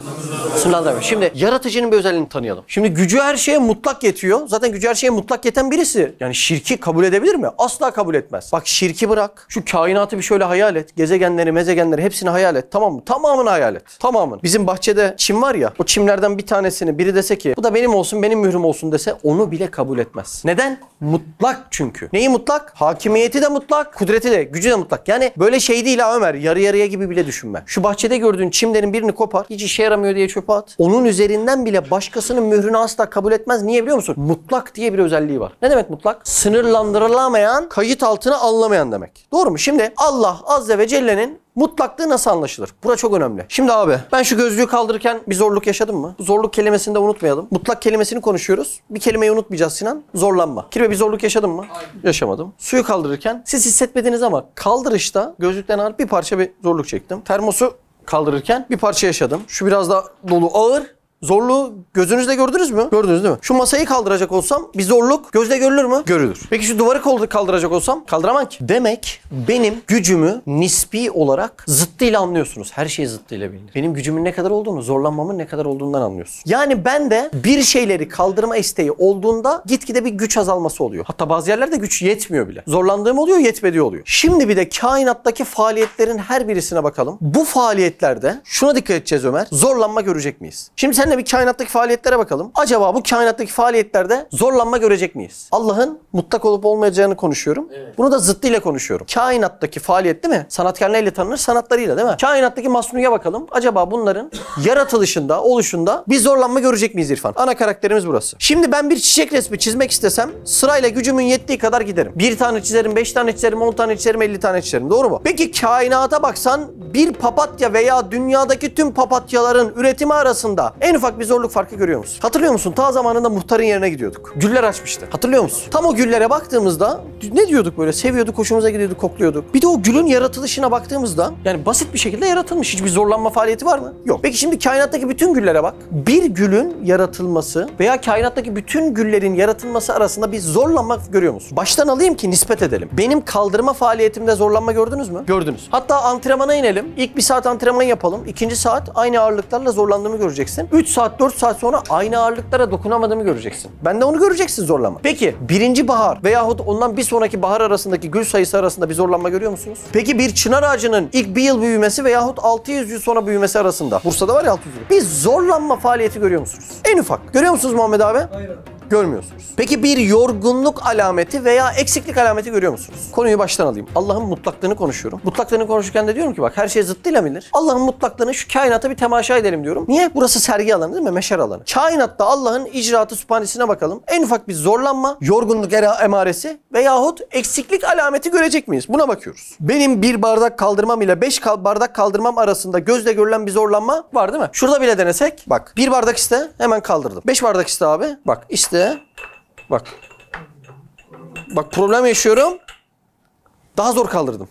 Sınırlar demek. Şimdi yaratıcının bir özelliğini tanıyalım. Şimdi gücü her şeye mutlak yetiyor. Zaten gücü her şeye mutlak yeten birisi. Yani şirki kabul edebilir mi? Asla kabul etmez. Bak şirki bırak. Şu kainatı bir şöyle hayal et. Gezegenleri, mezegenleri hepsini hayal et. Tamam mı? Tamamını hayal et. Tamamını. Bizim bahçede çim var ya. O çimlerden bir tanesini biri dese ki bu da benim olsun, benim mührüm olsun dese onu bile kabul etmez. Neden? Mutlak çünkü. Neyi mutlak? Hakimiyeti de mutlak, kudreti de, gücü de mutlak. Yani böyle şey değil ha Ömer. Yarı yarıya gibi bile düşünme. Şu bahçede gördüğün çimlerin birini kopar. Hiç işe yaramıyor diye çöpe at. Onun üzerinden bile başkasının mührünü asla kabul etmez. Niye biliyor musun? Mutlak diye bir özelliği var. Ne demek mutlak? Sınırlandırılamayan, kayıt altına alınamayan demek. Doğru mu? Şimdi Allah Azze ve Celle'nin mutlaklığı nasıl anlaşılır? Bura çok önemli. Şimdi abi ben şu gözlüğü kaldırırken bir zorluk yaşadım mı? Bu zorluk kelimesini de unutmayalım. Mutlak kelimesini konuşuyoruz. Bir kelimeyi unutmayacağız Sinan. Zorlanma. Kirve bir zorluk yaşadın mı? Hayır. Yaşamadım. Suyu kaldırırken siz hissetmediniz ama kaldırışta gözlükten alıp bir parça bir zorluk çektim. Termosu kaldırırken bir parça yaşadım. Şu biraz daha dolu, ağır. Zorluğu gözünüzle gördünüz mü? Gördünüz değil mi? Şu masayı kaldıracak olsam bir zorluk gözle görülür mü? Görülür. Peki şu duvarı kaldıracak olsam kaldıramam ki. Demek benim gücümü nispi olarak zıttıyla anlıyorsunuz. Her şey zıttıyla bilinir. Benim gücümün ne kadar olduğunu, zorlanmamın ne kadar olduğundan anlıyorsun. Yani ben de bir şeyleri kaldırma isteği olduğunda gitgide bir güç azalması oluyor. Hatta bazı yerlerde güç yetmiyor bile. Zorlandığım oluyor, yetmediği oluyor. Şimdi bir de kainattaki faaliyetlerin her birisine bakalım. Bu faaliyetlerde şuna dikkat edeceğiz Ömer. Zorlanma görecek miyiz? Şimdi sen bir kainattaki faaliyetlere bakalım. Acaba bu kainattaki faaliyetlerde zorlanma görecek miyiz? Allah'ın mutlak olup olmayacağını konuşuyorum. Evet. Bunu da zıttıyla konuşuyorum. Kainattaki faaliyet değil mi? Sanatkar neyle tanınır? Sanatlarıyla değil mi? Kainattaki masnuya bakalım. Acaba bunların yaratılışında, oluşunda bir zorlanma görecek miyiz İrfan? Ana karakterimiz burası. Şimdi ben bir çiçek resmi çizmek istesem sırayla gücümün yettiği kadar giderim. 1 tane çizerim, 5 tane çizerim, 10 tane çizerim, 50 tane çizerim. Doğru mu? Peki kainata baksan bir papatya veya dünyadaki tüm papatyaların üretimi arasında en ufak bir zorluk farkı görüyor musun? Hatırlıyor musun? Ta zamanında muhtarın yerine gidiyorduk. Güller açmıştı. Hatırlıyor musun? Tam o güllere baktığımızda ne diyorduk böyle? Seviyorduk, hoşumuza gidiyorduk, kokluyorduk. Bir de o gülün yaratılışına baktığımızda yani basit bir şekilde yaratılmış. Hiçbir zorlanma faaliyeti var mı? Yok. Peki şimdi kainattaki bütün güllere bak. Bir gülün yaratılması veya kainattaki bütün güllerin yaratılması arasında bir zorlanma görüyor musun? Baştan alayım ki nispet edelim. Benim kaldırma faaliyetimde zorlanma gördünüz mü? Gördünüz. Hatta antrenmana inelim. İlk 1 saat antrenman yapalım. 2. saat aynı ağırlıklarla zorlandığımı göreceksin. 3 saat 4 saat sonra aynı ağırlıklara dokunamadığımı göreceksin. Ben de onu göreceksin zorlama. Peki 1. bahar veyahut ondan bir sonraki bahar arasındaki gül sayısı arasında bir zorlanma görüyor musunuz? Peki bir çınar ağacının ilk 1 yıl büyümesi veyahut 600 yıl sonra büyümesi arasında. Bursa'da var ya 600 yıl. Bir zorlanma faaliyeti görüyor musunuz? En ufak. Görüyor musunuz Muhammed abi? Hayır. Görmüyorsunuz. Peki bir yorgunluk alameti veya eksiklik alameti görüyor musunuz? Konuyu baştan alayım. Allah'ın mutlaklığını konuşuyorum. Mutlaklığını konuşurken de diyorum ki bak her şey zıttıyla bilinir. Allah'ın mutlaklığını şu kainata bir temaşa edelim diyorum. Niye? Burası sergi alanı değil mi? Meşer alanı. Kainatta Allah'ın icraatı sübhanesine bakalım. En ufak bir zorlanma, yorgunluk emaresi veyahut eksiklik alameti görecek miyiz? Buna bakıyoruz. Benim 1 bardak kaldırmam ile 5 bardak kaldırmam arasında gözle görülen bir zorlanma var değil mi? Şurada bile denesek. Bak 1 bardak iste hemen kaldırdım. 5 bardak iste abi. Bak iste. Bak. Bak problem yaşıyorum. Daha zor kaldırdım.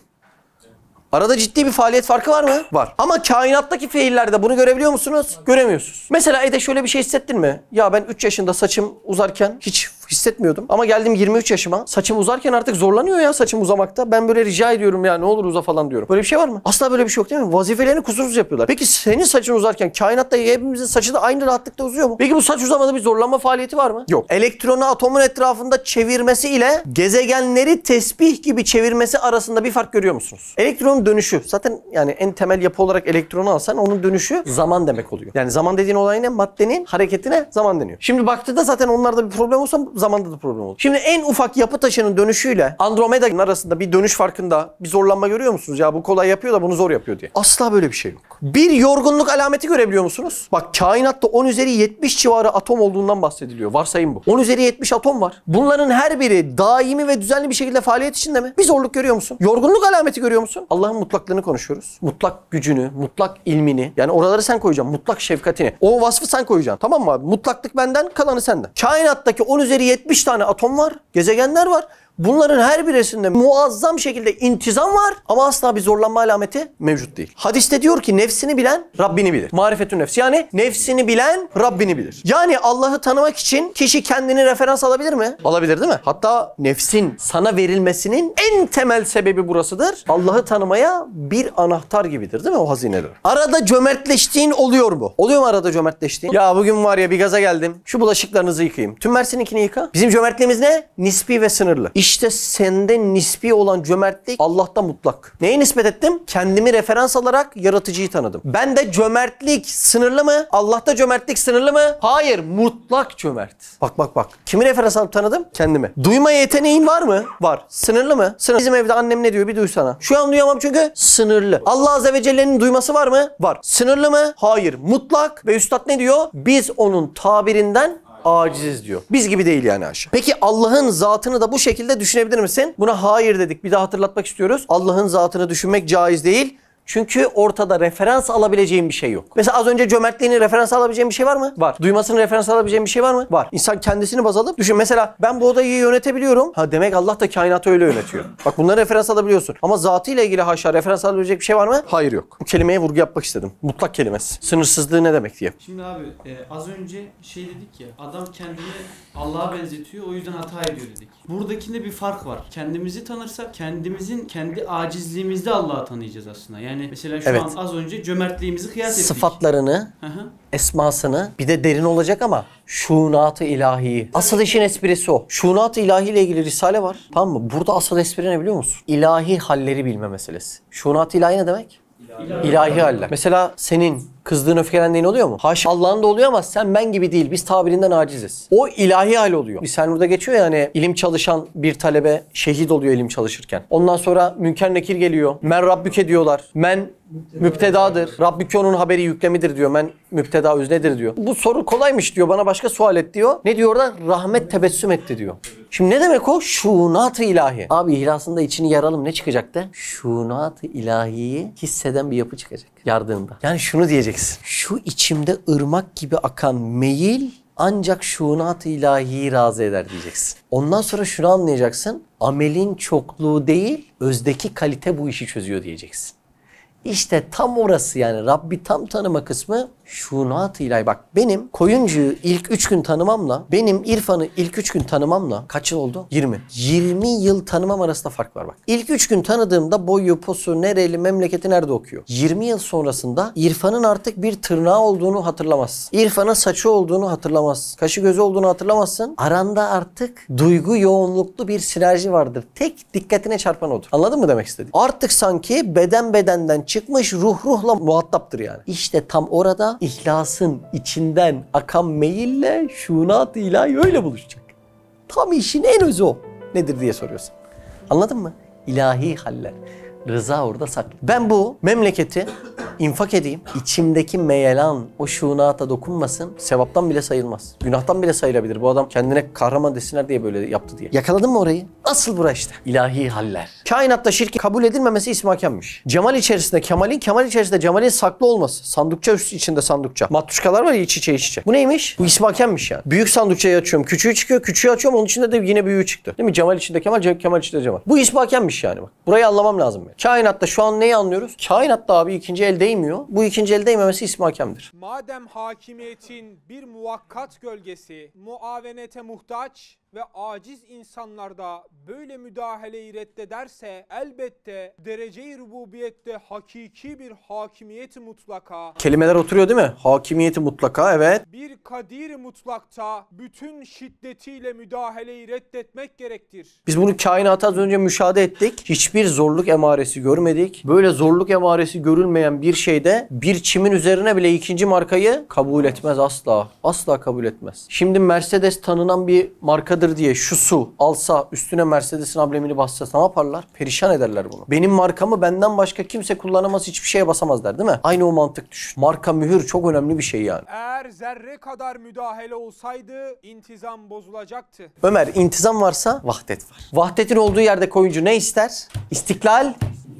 Arada ciddi bir faaliyet farkı var mı? Var. Ama kainattaki fiillerde bunu görebiliyor musunuz? Göremiyorsunuz. Mesela Ede şöyle bir şey hissettin mi? Ya ben 3 yaşında saçım uzarken hiç hissetmiyordum. Ama geldim 23 yaşıma. Saçım uzarken artık zorlanıyor ya saçım uzamakta. Ben böyle rica ediyorum ya ne olur uza falan diyorum. Böyle bir şey var mı? Asla böyle bir şey yok değil mi? Vazifelerini kusursuz yapıyorlar. Peki senin saçın uzarken kainatta hepimizin saçı da aynı rahatlıkta uzuyor mu? Peki bu saç uzamada bir zorlanma faaliyeti var mı? Yok. Elektronu atomun etrafında çevirmesi ile gezegenleri tesbih gibi çevirmesi arasında bir fark görüyor musunuz? Elektronun dönüşü. Zaten yani en temel yapı olarak elektronu alsan onun dönüşü zaman demek oluyor. Yani zaman dediğin olay ne? Maddenin hareketine zaman deniyor. Şimdi baktığında zaten onlarda bir problem olsa zamanda da problem olur. Şimdi en ufak yapı taşının dönüşüyle Andromeda'nın arasında bir dönüş farkında bir zorlanma görüyor musunuz? Ya bu kolay yapıyor da bunu zor yapıyor diye. Asla böyle bir şey yok. Bir yorgunluk alameti görebiliyor musunuz? Bak kainatta 10 üzeri 70 civarı atom olduğundan bahsediliyor. Varsayım bu. 10 üzeri 70 atom var. Bunların her biri daimi ve düzenli bir şekilde faaliyet içinde mi? Bir zorluk görüyor musun? Yorgunluk alameti görüyor musun? Allah'ın mutlaklığını konuşuyoruz. Mutlak gücünü, mutlak ilmini. Yani oraları sen koyacaksın. Mutlak şefkatini. O vasfı sen koyacaksın. Tamam mı abi? Mutlaklık benden, kalanı senden. Kainattaki 10 üzeri 70 tane atom var. Gezegenler var. Bunların her birisinde muazzam şekilde intizam var ama asla bir zorlanma alameti mevcut değil. Hadiste diyor ki nefsini bilen Rabbini bilir. Marifetün nefs. Yani nefsini bilen Rabbini bilir. Yani Allah'ı tanımak için kişi kendini referans alabilir mi? Alabilir değil mi? Hatta nefsin sana verilmesinin en temel sebebi burasıdır. Allah'ı tanımaya bir anahtar gibidir değil mi o hazineler? Arada cömertleştiğin oluyor mu? Oluyor mu arada cömertleştiğin? Ya bugün var ya bir gaza geldim. Şu bulaşıklarınızı yıkayayım. Tüm Mersin'inkini yıka. Bizim cömertliğimiz ne? Nispi ve sınırlı. İşte sende nispi olan cömertlik Allah'ta mutlak. Neye nispet ettim? Kendimi referans alarak yaratıcıyı tanıdım. Ben de cömertlik sınırlı mı? Allah'ta cömertlik sınırlı mı? Hayır, mutlak cömert. Bak. Kimi referans alıp tanıdım? Kendimi. Duyma yeteneğin var mı? Var. Sınırlı mı? Sınırlı. Bizim evde annem ne diyor bir duysana. Şu an duyamam çünkü sınırlı. Allah Azze ve Celle'nin duyması var mı? Var. Sınırlı mı? Hayır. Mutlak. Ve Üstad ne diyor? Biz onun tabirinden aciziz diyor. Biz gibi değil yani aşağı. Peki Allah'ın zatını da bu şekilde düşünebilir misin? Buna hayır dedik. Bir daha hatırlatmak istiyoruz. Allah'ın zatını düşünmek caiz değil. Çünkü ortada referans alabileceğin bir şey yok. Mesela az önce cömertliğini referans alabileceğin bir şey var mı? Var. Duymasını referans alabileceğin bir şey var mı? Var. İnsan kendisini baz alıp düşün. Mesela ben bu odayı yönetebiliyorum. Ha demek Allah da kainatı öyle yönetiyor. Bak bunları referans alabiliyorsun. Ama zatıyla ilgili haşa referans alabilecek bir şey var mı? Hayır yok. Bu kelimeye vurgu yapmak istedim. Mutlak kelimesi. Sınırsızlığı ne demek diye. Şimdi abi az önce şey dedik ya, adam kendini Allah'a benzetiyor, o yüzden hata ediyor dedik. Buradakinde bir fark var. Kendimizi tanırsak kendimizin kendi acizliğimizde Allah'ı tanıyacağız aslında. Yani mesela şu an az önce cömertliğimizi kıyas ettik. Sıfatlarını, esmasını bir de derin olacak ama şuunat-ı ilahiyi. Asıl işin esprisi o. Şuunat-ı ilahi ile ilgili risale var. Tamam mı? Burada asıl espri ne biliyor musun? İlahi halleri bilme meselesi. Şuunat-ı ilahi ne demek? İlahi haller. Mesela senin kızdığın, öfkelendiğin oluyor mu? Haşa Allah'ın da oluyor ama sen ben gibi değil. Biz tabirinden aciziz. O ilahi hal oluyor. Bir Senur'da geçiyor yani ilim çalışan bir talebe şehit oluyor ilim çalışırken. Ondan sonra Münker Nekir geliyor. Men Rabbüke diyorlar. Men müptedadır. Rabbüke onun haberi yüklemidir diyor. Men müpteda öznedir diyor. Bu soru kolaymış diyor. Bana başka sual et diyor. Ne diyor orada? Rahmet tebessüm etti diyor. Şimdi ne demek o? Şuunat-ı ilahi. Abi ihlasında içini yaralım ne çıkacaktı? Şuunat-ı ilahiyi hisseden bir yapı çıkacak yardığında. Yani şunu diyeceksin. Şu içimde ırmak gibi akan meyil ancak şuunat-ı ilahiyi razı eder diyeceksin. Ondan sonra şunu anlayacaksın. Amelin çokluğu değil, özdeki kalite bu işi çözüyor diyeceksin. İşte tam orası yani Rabbi tam tanıma kısmı şuunat-ı ilahi. Bak benim koyuncuyu ilk 3 gün tanımamla benim İrfan'ı ilk 3 gün tanımamla kaç yıl oldu? 20. 20 yıl tanımam arasında fark var bak. İlk 3 gün tanıdığımda boyu, posu, nereli, memleketi nerede okuyor? 20 yıl sonrasında İrfan'ın artık bir tırnağı olduğunu hatırlamazsın. İrfan'ın saçı olduğunu hatırlamazsın. Kaşı gözü olduğunu hatırlamazsın. Aranda artık duygu yoğunluklu bir sinerji vardır. Tek dikkatine çarpan odur. Anladın mı demek istediğim? Artık sanki beden bedenden çıkmış ruh ruhla muhataptır yani. İşte tam orada İhlasın içinden akan meyille şuunat-ı ilahi öyle buluşacak. Tam işin en özü o. Nedir diye soruyorsun. Anladın mı? İlahi haller. Rıza orada saklı. Ben bu memleketi infak edeyim. İçimdeki meyelan o şuunata dokunmasın. Sevaptan bile sayılmaz. Günahtan bile sayılabilir. Bu adam kendine kahraman desinler diye böyle yaptı diye. Yakaladın mı orayı? Asıl bura işte. İlahi haller. Kainatta şirkin kabul edilmemesi ismi hakemmiş. Cemal içerisinde Kemal'in, Kemal içerisinde Cemal'in saklı olması. Sandıkça üst içinde sandıkça. Matruşkalar var ya iç içe iç içe. Bu neymiş? Bu ismi hakemmiş yani. Büyük sandıkçayı açıyorum. Küçüğü çıkıyor. Küçüğü açıyorum. Onun içinde de yine büyüğü çıktı. Değil mi? Cemal içinde Kemal, Kemal içinde Cemal. Bu ismi hakemmiş yani bak. Burayı anlamam lazım yani. Kainatta şu an neyi anlıyoruz? Kainatta abi ikinci el değmiyor. Bu ikinci el değmemesi ismi hakemdir. Madem hakimiyetin bir muvakkat gölgesi, muavenete muhtaç ve aciz insanlarda böyle müdahaleyi reddederse elbette derece-i rububiyette hakiki bir hakimiyeti mutlaka, Kelimeler oturuyor değil mi? Hakimiyeti mutlaka, evet. bir kadir mutlakta bütün şiddetiyle müdahaleyi reddetmek gerektir. Biz bunu kainata az önce müşahede ettik. Hiçbir zorluk emaresi görmedik. Böyle zorluk emaresi görülmeyen bir şeyde bir çimin üzerine bile ikinci markayı kabul etmez asla. Asla kabul etmez. Şimdi Mercedes tanınan bir markadır diye şu su alsa üstüne Mercedes'in amblemini bassa ne yaparlar? Perişan ederler bunu. Benim markamı benden başka kimse kullanamaz, hiçbir şeye basamazlar değil mi? Aynı o mantık düşün. Marka mühür çok önemli bir şey yani. Eğer zerre kadar müdahale olsaydı intizam bozulacaktı. Ömer, intizam varsa vahdet var. Vahdetin olduğu yerde koyuncu ne ister? İstiklal,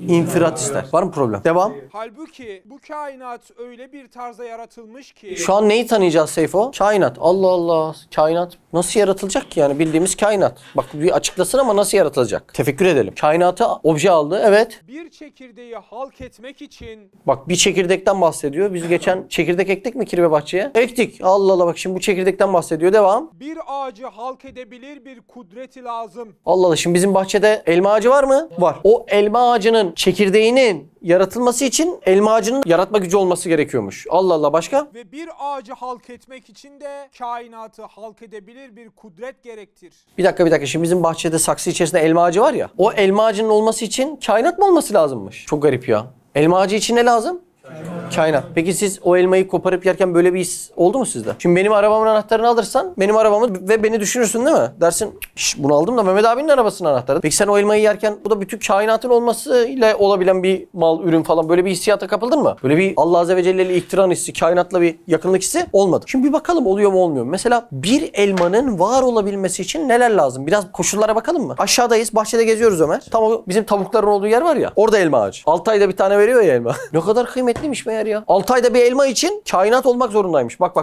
infirat ister. Var mı problem? Devam. Halbuki bu kainat öyle bir tarzda yaratılmış ki Şu an neyi tanıyacağız Seyfo? Kainat. Allah Allah. Kainat nasıl yaratılacak ki yani? Bildiğimiz kainat. Bak bir açıklasın ama nasıl yaratılacak? Tefekkür edelim. Kainata obje aldı. Evet. bir çekirdeği halk etmek için Bak bir çekirdekten bahsediyor. Biz geçen çekirdek ektik mi kirve bahçeye? Ektik. Allah Allah, bak şimdi bu çekirdekten bahsediyor. Devam. bir ağacı halk edebilir bir kudreti lazım. Allah Allah, şimdi bizim bahçede elma ağacı var mı? Var. O elma ağacının çekirdeğinin yaratılması için elma ağacının yaratma gücü olması gerekiyormuş. Allah Allah, başka? Ve bir ağacı halk etmek için de kainatı halk edebilir bir kudret gerektir. Bir dakika. Şimdi bizim bahçede saksı içerisinde elma ağacı var ya. O elma ağacının olması için kainat mı olması lazımmış? Çok garip ya. Elma ağacı için ne lazım? Kainat. Peki siz o elmayı koparıp yerken böyle bir his oldu mu sizde? Şimdi benim arabamın anahtarını alırsan benim arabamı ve beni düşünürsün değil mi? Dersin bunu aldım da Mehmet abinin arabasının anahtarı. Peki sen o elmayı yerken bu da bütün kainatın olmasıyla olabilen bir mal, ürün falan, böyle bir hissiyata kapıldın mı? Böyle bir Allah Azze ve Celle ile iktiran hissi, kainatla bir yakınlık hissi olmadı. Şimdi bir bakalım oluyor mu olmuyor mu? Mesela bir elmanın var olabilmesi için neler lazım? Biraz koşullara bakalım mı? Aşağıdayız, bahçede geziyoruz Ömer. Tam o bizim tavukların olduğu yer var ya. Orada elma ağacı. 6 ayda bir tane veriyor ya elma. Ne kadar kıymetliymiş meğer ya. 6 ayda bir elma için kainat olmak zorundaymış. Bak.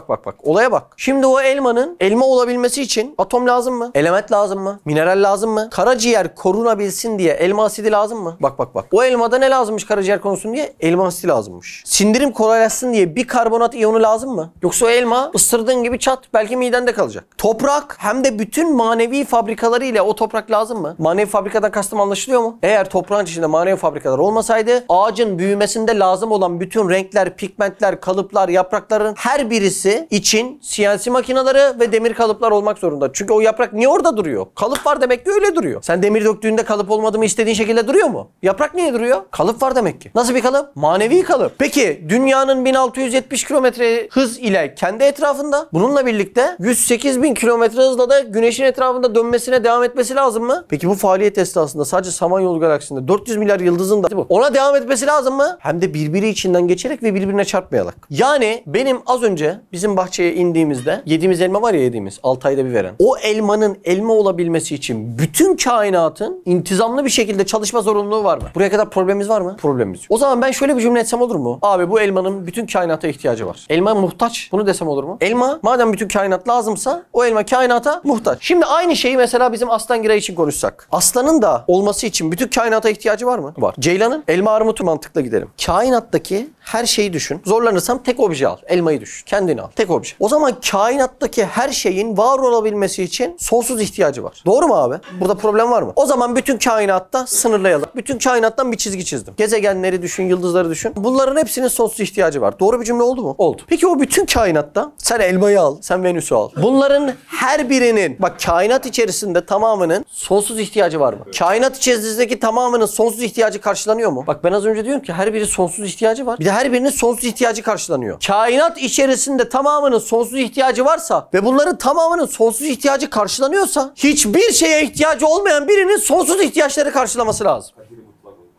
Olaya bak. Şimdi o elmanın elma olabilmesi için atom lazım mı? Element lazım mı? Mineral lazım mı? Karaciğer korunabilsin diye elma asidi lazım mı? Bak. O elmada ne lazımmış karaciğer korusun diye? Elma asidi lazımmış. Sindirim kolaylaşsın diye bir karbonat iyonu lazım mı? Yoksa o elma ısırdığın gibi çat belki midende kalacak. Toprak hem de bütün manevi fabrikaları ile o toprak lazım mı? Manevi fabrikadan kastım anlaşılıyor mu? Eğer toprağın içinde manevi fabrikalar olmasaydı ağacın büyümesinde lazım olan bütün renkler, pigmentler, kalıplar, yaprakların her birisi için CNC makineleri ve demir kalıplar olmak zorunda. Çünkü o yaprak niye orada duruyor? Kalıp var demek ki öyle duruyor. Sen demir döktüğünde kalıp olmadı mı istediğin şekilde duruyor mu? Yaprak niye duruyor? Kalıp var demek ki. Nasıl bir kalıp? Manevi kalıp. Peki dünyanın 1670 kilometre hız ile kendi etrafında, bununla birlikte 108 bin kilometre hızla da güneşin etrafında dönmesine devam etmesi lazım mı? Peki bu faaliyet esnasında sadece Samanyolu galaksisinde 400 milyar yıldızın da ona devam etmesi lazım mı? Hem de birbiri içinden geçerek ve birbirine çarpmayarak. Yani benim az önce bizim bahçeye indiğimizde yediğimiz elma var ya, yediğimiz 6 ayda bir veren. O elmanın elma olabilmesi için bütün kainatın intizamlı bir şekilde çalışma zorunluluğu var mı? Buraya kadar problemimiz var mı? Problemimiz yok. O zaman ben şöyle bir cümle etsem olur mu? Abi bu elmanın bütün kainata ihtiyacı var. Elma muhtaç. Bunu desem olur mu? Elma madem bütün kainat lazımsa o elma kainata muhtaç. Şimdi aynı şeyi mesela bizim aslan giray için konuşsak. Aslanın da olması için bütün kainata ihtiyacı var mı? Var. Ceylanın elma armutu mantıkla gidelim. Kainattaki her şeyi düşün. Zorlanırsam tek obje al. Elmayı düş. Kendini al. Tek obje. O zaman kainattaki her şeyin var olabilmesi için sonsuz ihtiyacı var. Doğru mu abi? Burada problem var mı? O zaman bütün kainatta sınırlayalım. Bütün kainattan bir çizgi çizdim. Gezegenleri düşün, yıldızları düşün. Bunların hepsinin sonsuz ihtiyacı var. Doğru bir cümle oldu mu? Oldu. Peki o bütün kainatta sen elmayı al, sen Venüs'ü al. Bunların her birinin, bak kainat içerisinde tamamının sonsuz ihtiyacı var mı? Kainat içerisindeki tamamının sonsuz ihtiyacı karşılanıyor mu? Bak ben az önce diyorum ki her biri sonsuz ihtiyacı var. Bir de her birinin sonsuz ihtiyacı karşılanıyor. Kainat içerisinde tamamının sonsuz ihtiyacı varsa ve bunların tamamının sonsuz ihtiyacı karşılanıyorsa hiçbir şeye ihtiyacı olmayan birinin sonsuz ihtiyaçları karşılaması lazım.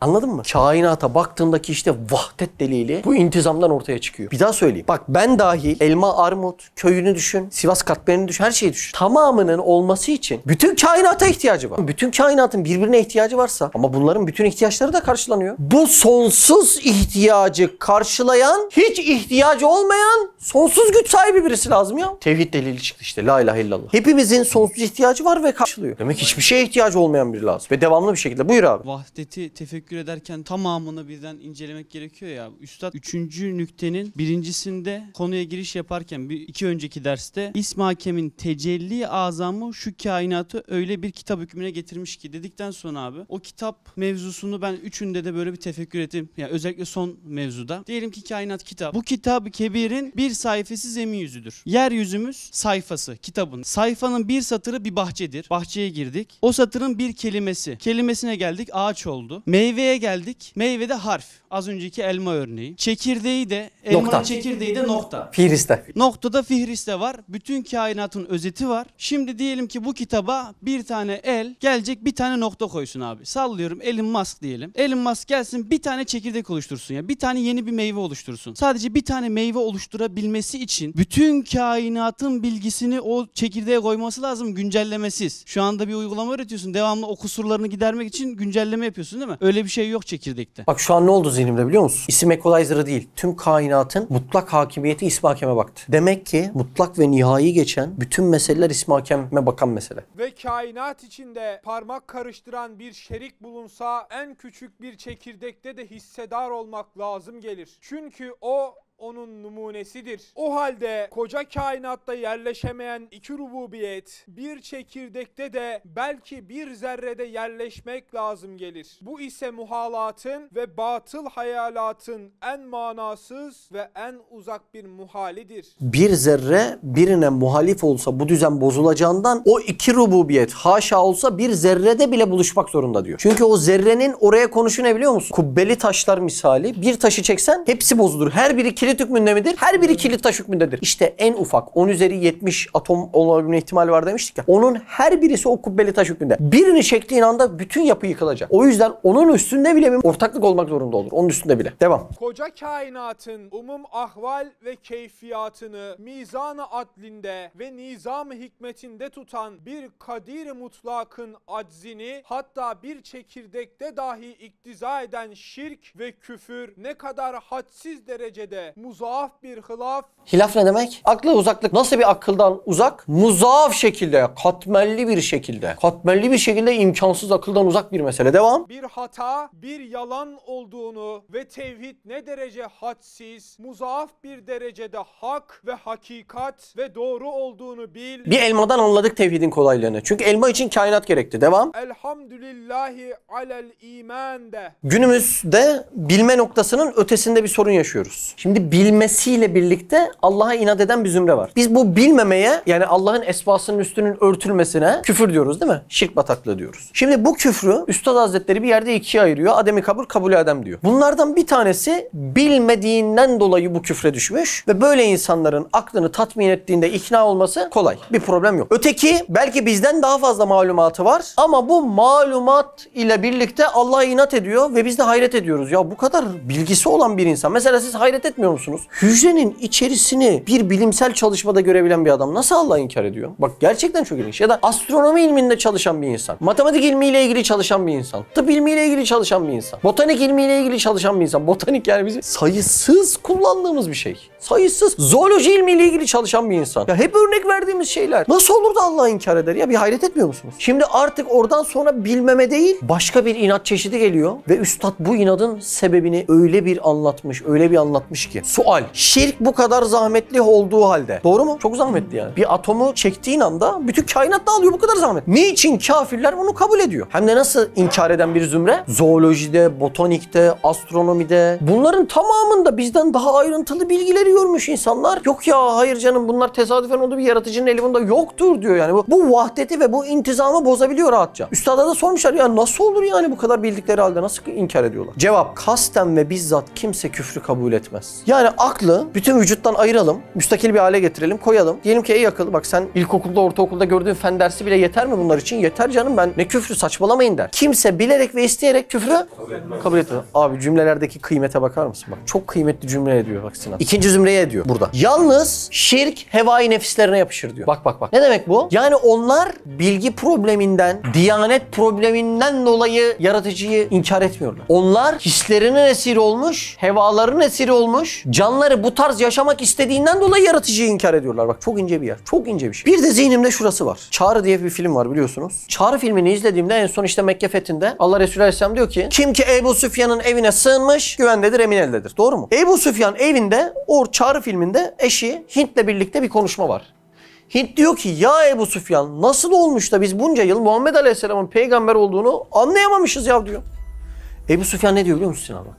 Anladın mı? Kainata baktığındaki işte vahdet delili bu intizamdan ortaya çıkıyor. Bir daha söyleyeyim. Bak ben dahil elma, armut, köyünü düşün, Sivas katmerini düşün, her şeyi düşün. Tamamının olması için bütün kainata ihtiyacı var. Bütün kainatın birbirine ihtiyacı varsa ama bunların bütün ihtiyaçları da karşılanıyor. Bu sonsuz ihtiyacı karşılayan, hiç ihtiyacı olmayan sonsuz güç sahibi birisi lazım ya. Tevhid delili çıktı işte. La ilahe illallah. Hepimizin sonsuz ihtiyacı var ve karşılıyor. Demek hiçbir şeye ihtiyacı olmayan biri lazım. Ve devamlı bir şekilde. Buyur abi. Vahdeti tefekkür ederken tamamını birden incelemek gerekiyor ya. Üstad 3. nüktenin birincisinde konuya giriş yaparken iki önceki derste İsm-i Hakem'in tecelli azamı şu kainatı öyle bir kitap hükmüne getirmiş ki dedikten sonra abi o kitap mevzusunu ben üçünde de böyle bir tefekkür ettim. Yani özellikle son mevzuda. Diyelim ki kainat kitap. Bu Kitab-ı Kebir'in bir sayfası zemin yüzüdür. Yeryüzümüz sayfası kitabın. Sayfanın bir satırı bir bahçedir. Bahçeye girdik. O satırın bir kelimesi. Kelimesine geldik ağaç oldu. Meyveye geldik. Meyvede harf. Az önceki elma örneği. Çekirdeği de elmanın Nokta. çekirdeği de nokta. Fihriste. Noktada fihriste var. Bütün kainatın özeti var. Şimdi diyelim ki bu kitaba bir tane el gelecek bir tane nokta koysun abi. Sallıyorum Elon Musk diyelim. Elon Musk gelsin bir tane çekirdek oluştursun ya. Bir tane yeni bir meyve oluştursun. Sadece bir tane meyve oluşturabilmesi için bütün kainatın bilgisini o çekirdeğe koyması lazım güncellemesiz. Şu anda bir uygulama üretiyorsun. Devamlı o kusurlarını gidermek için güncelleme yapıyorsun değil mi? Öyle bir şey yok çekirdekte. Bak şu an ne oldu zihnimde biliyor musun? İsim equalizer'ı değil. Tüm kainatın mutlak hakimiyeti İsm-i Hakem'e baktı. Demek ki mutlak ve nihai geçen bütün meseleler İsm-i Hakem'e bakan mesele. Ve kainat içinde parmak karıştıran bir şerik bulunsa en küçük bir çekirdekte de hissedar olmak lazım gelir. Çünkü o onun numunesidir. O halde koca kainatta yerleşemeyen iki rububiyet bir çekirdekte de belki bir zerrede yerleşmek lazım gelir. Bu ise muhalatın ve batıl hayalatın en manasız ve en uzak bir muhalidir. Bir zerre birine muhalif olsa bu düzen bozulacağından o iki rububiyet haşa olsa bir zerrede bile buluşmak zorunda diyor. Çünkü o zerrenin oraya konuşu ne biliyor musun? Kubbeli taşlar misali bir taşı çeksen hepsi bozulur. Her biri kilit hükmünde midir? Her biri kilit taş hükmündedir. İşte en ufak 10 üzeri 70 atom olabilme ihtimali var demiştik ya. Onun her birisi o kubbeli taş hükmünde. Birini çektiğin anda bütün yapı yıkılacak. O yüzden onun üstünde bile bir ortaklık olmak zorunda olur. Onun üstünde bile. Devam. Koca kainatın umum ahval ve keyfiyatını mizan-ı adlinde ve nizam-ı hikmetinde tutan bir kadir-i mutlakın aczini hatta bir çekirdekte dahi iktiza eden şirk ve küfür ne kadar hadsiz derecede muzaaf bir hilaf. Hilaf ne demek? Akla uzaklık. Nasıl bir akıldan uzak? Muzaaf şekilde, katmerli bir şekilde. Katmerli bir şekilde imkansız akıldan uzak bir mesele. Devam. Bir hata, bir yalan olduğunu ve tevhid ne derece hadsiz, muzaaf bir derecede hak ve hakikat ve doğru olduğunu bil. Bir elmadan anladık tevhidin kolaylığını. Çünkü elma için kainat gerekti. Devam. Elhamdülillahi alel iman de. Günümüzde bilme noktasının ötesinde bir sorun yaşıyoruz. Şimdi bilmesiyle birlikte Allah'a inat eden bir zümre var. Biz bu bilmemeye yani Allah'ın esmasının üstünün örtülmesine küfür diyoruz değil mi? Şirk bataklığı diyoruz. Şimdi bu küfrü Üstad Hazretleri bir yerde ikiye ayırıyor. Ademi kabul, kabul adem diyor. Bunlardan bir tanesi bilmediğinden dolayı bu küfre düşmüş ve böyle insanların aklını tatmin ettiğinde ikna olması kolay. Bir problem yok. Öteki belki bizden daha fazla malumatı var ama bu malumat ile birlikte Allah'a inat ediyor ve biz de hayret ediyoruz. Ya bu kadar bilgisi olan bir insan. Mesela siz hayret etmiyor musunuz? Hücrenin içerisini bir bilimsel çalışmada görebilen bir adam nasıl Allah'ı inkar ediyor? Bak gerçekten çok ilginç. Ya da astronomi ilminde çalışan bir insan. Matematik ilmiyle ilgili çalışan bir insan. Tıp ilmiyle ilgili çalışan bir insan. Botanik ilmiyle ilgili çalışan bir insan. Botanik yani bizim sayısız kullandığımız bir şey. Sayısız. Zooloji ilmiyle ilgili çalışan bir insan. Ya hep örnek verdiğimiz şeyler. Nasıl olur da Allah'ı inkar eder ya? Bir hayret etmiyor musunuz? Şimdi artık oradan sonra bilmeme değil başka bir inat çeşidi geliyor ve üstad bu inadın sebebini öyle bir anlatmış ki. Sual. Şirk bu kadar zahmetli olduğu halde. Doğru mu? Çok zahmetli yani. Bir atomu çektiğin anda bütün kainat dağılıyor, bu kadar zahmet. Niçin kafirler bunu kabul ediyor? Hem de nasıl inkar eden bir zümre? Zoolojide, botanikte, astronomide. Bunların tamamında bizden daha ayrıntılı bilgileri görmüş insanlar. Yok ya hayır canım bunlar tesadüfen olduğu bir yaratıcının eli bunda yoktur diyor yani. Bu vahdeti ve bu intizamı bozabiliyor rahatça. Üstada da sormuşlar ya nasıl olur yani bu kadar bildikleri halde nasıl inkar ediyorlar? Cevap. Kasten ve bizzat kimse küfrü kabul etmez. Yani aklı bütün vücuttan ayıralım, müstakil bir hale getirelim, koyalım. Diyelim ki ey akıl bak sen ilkokulda, ortaokulda gördüğün fen dersi bile yeter mi bunlar için? Yeter canım, ben ne küfrü, saçmalamayın der. Kimse bilerek ve isteyerek küfrü kabul etmiyor. Abi cümlelerdeki kıymete bakar mısın? Bak çok kıymetli cümle ediyor bak Sinan. İkinci zümreye ediyor burada. Yalnız şirk hevai nefislerine yapışır diyor. Bak bak bak. Ne demek bu? Yani onlar bilgi probleminden, diyanet probleminden dolayı yaratıcıyı inkar etmiyorlar. Onlar hislerinin esiri olmuş, hevalarının esiri olmuş, canları bu tarz yaşamak istediğinden dolayı yaratıcıyı inkar ediyorlar. Bak çok ince bir yer. Çok ince bir şey. Bir de zihnimde şurası var. Çağrı diye bir film var biliyorsunuz. Çağrı filmini izlediğimde en son işte Mekke fethinde Allah Resulü Aleyhisselam diyor ki kim ki Ebu Süfyan'ın evine sığınmış güvendedir, emin eldedir. Doğru mu? Ebu Süfyan evinde o Çağrı filminde eşi Hint'le birlikte bir konuşma var. Hint diyor ki ya Ebu Süfyan nasıl olmuş da biz bunca yıl Muhammed Aleyhisselam'ın peygamber olduğunu anlayamamışız ya diyor. Ebu Süfyan ne diyor biliyor musun Sinan bak?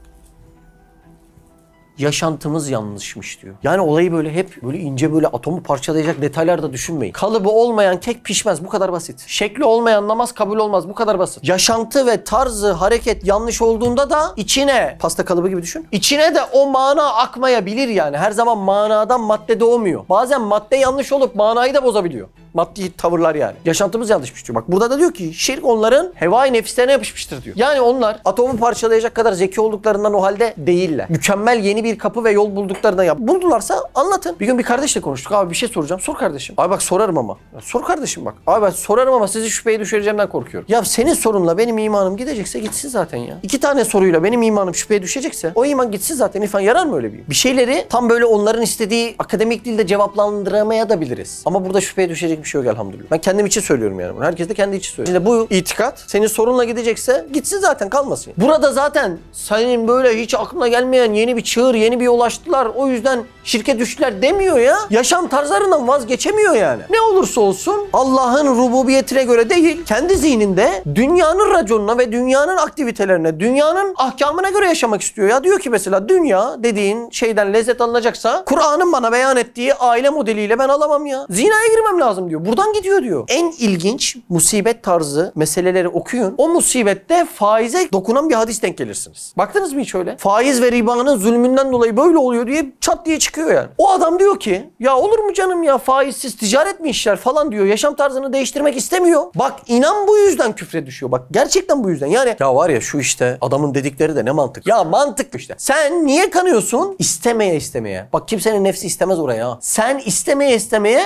Yaşantımız yanlışmış diyor. Yani olayı böyle hep böyle ince böyle atomu parçalayacak detaylarda düşünmeyin. Kalıbı olmayan kek pişmez, bu kadar basit. Şekli olmayan namaz kabul olmaz, bu kadar basit. Yaşantı ve tarzı hareket yanlış olduğunda da içine, pasta kalıbı gibi düşün. İçine de o mana akmayabilir yani. Her zaman manadan madde doğmuyor. Bazen madde yanlış olup manayı da bozabiliyor. Maddi tavırlar yani. Yaşantımız yanlışmış diyor. Bak burada da diyor ki şirk onların hevai nefislerine yapışmıştır diyor. Yani onlar atomu parçalayacak kadar zeki olduklarından o halde değiller. Mükemmel yeni bir kapı ve yol bulduklarından ya. Buldularsa anlatın. Bir gün bir kardeşle konuştuk. Abi bir şey soracağım. Sor kardeşim. Abi bak sorarım ama. Ya sor kardeşim bak. Abi ben sorarım ama sizi şüpheye düşüreceğimden korkuyorum. Ya senin sorunla benim imanım gidecekse gitsin zaten ya. 2 tane soruyla benim imanım şüpheye düşecekse o iman gitsin zaten. İrfan yarar mı öyle bir? Bir şeyleri tam böyle onların istediği akademik dilde cevaplandıramaya da biliriz. Ama burada şüpheye düşecek bir şey yok elhamdülillah. Ben kendim için söylüyorum yani bunu. Herkes de kendi için söylüyor. Şimdi bu itikat senin sorunla gidecekse gitsin zaten, kalmasın. Burada zaten senin böyle hiç aklına gelmeyen yeni bir çığır, yeni bir yol açtılar. O yüzden şirke düştüler demiyor ya. Yaşam tarzlarından vazgeçemiyor yani. Ne olursa olsun Allah'ın rububiyetine göre değil, kendi zihninde dünyanın raconuna ve dünyanın aktivitelerine, dünyanın ahkamına göre yaşamak istiyor ya. Diyor ki mesela dünya dediğin şeyden lezzet alınacaksa Kur'an'ın bana beyan ettiği aile modeliyle ben alamam ya. Zinaya girmem lazım diyor. Buradan gidiyor diyor. En ilginç musibet tarzı meseleleri okuyun. O musibette faize dokunan bir hadis denk gelirsiniz. Baktınız mı hiç öyle? Faiz ve ribanın zulmünden dolayı böyle oluyor diye çat diye çıkıyor yani. O adam diyor ki ya olur mu canım ya faizsiz ticaret mi işler falan diyor. Yaşam tarzını değiştirmek istemiyor. Bak inan bu yüzden küfre düşüyor. Bak gerçekten bu yüzden. Yani ya var ya şu işte adamın dedikleri de ne mantık. Ya mantıklı işte. Sen niye kanıyorsun? İstemeye istemeye. Bak kimsenin nefsi istemez oraya. Sen istemeye istemeye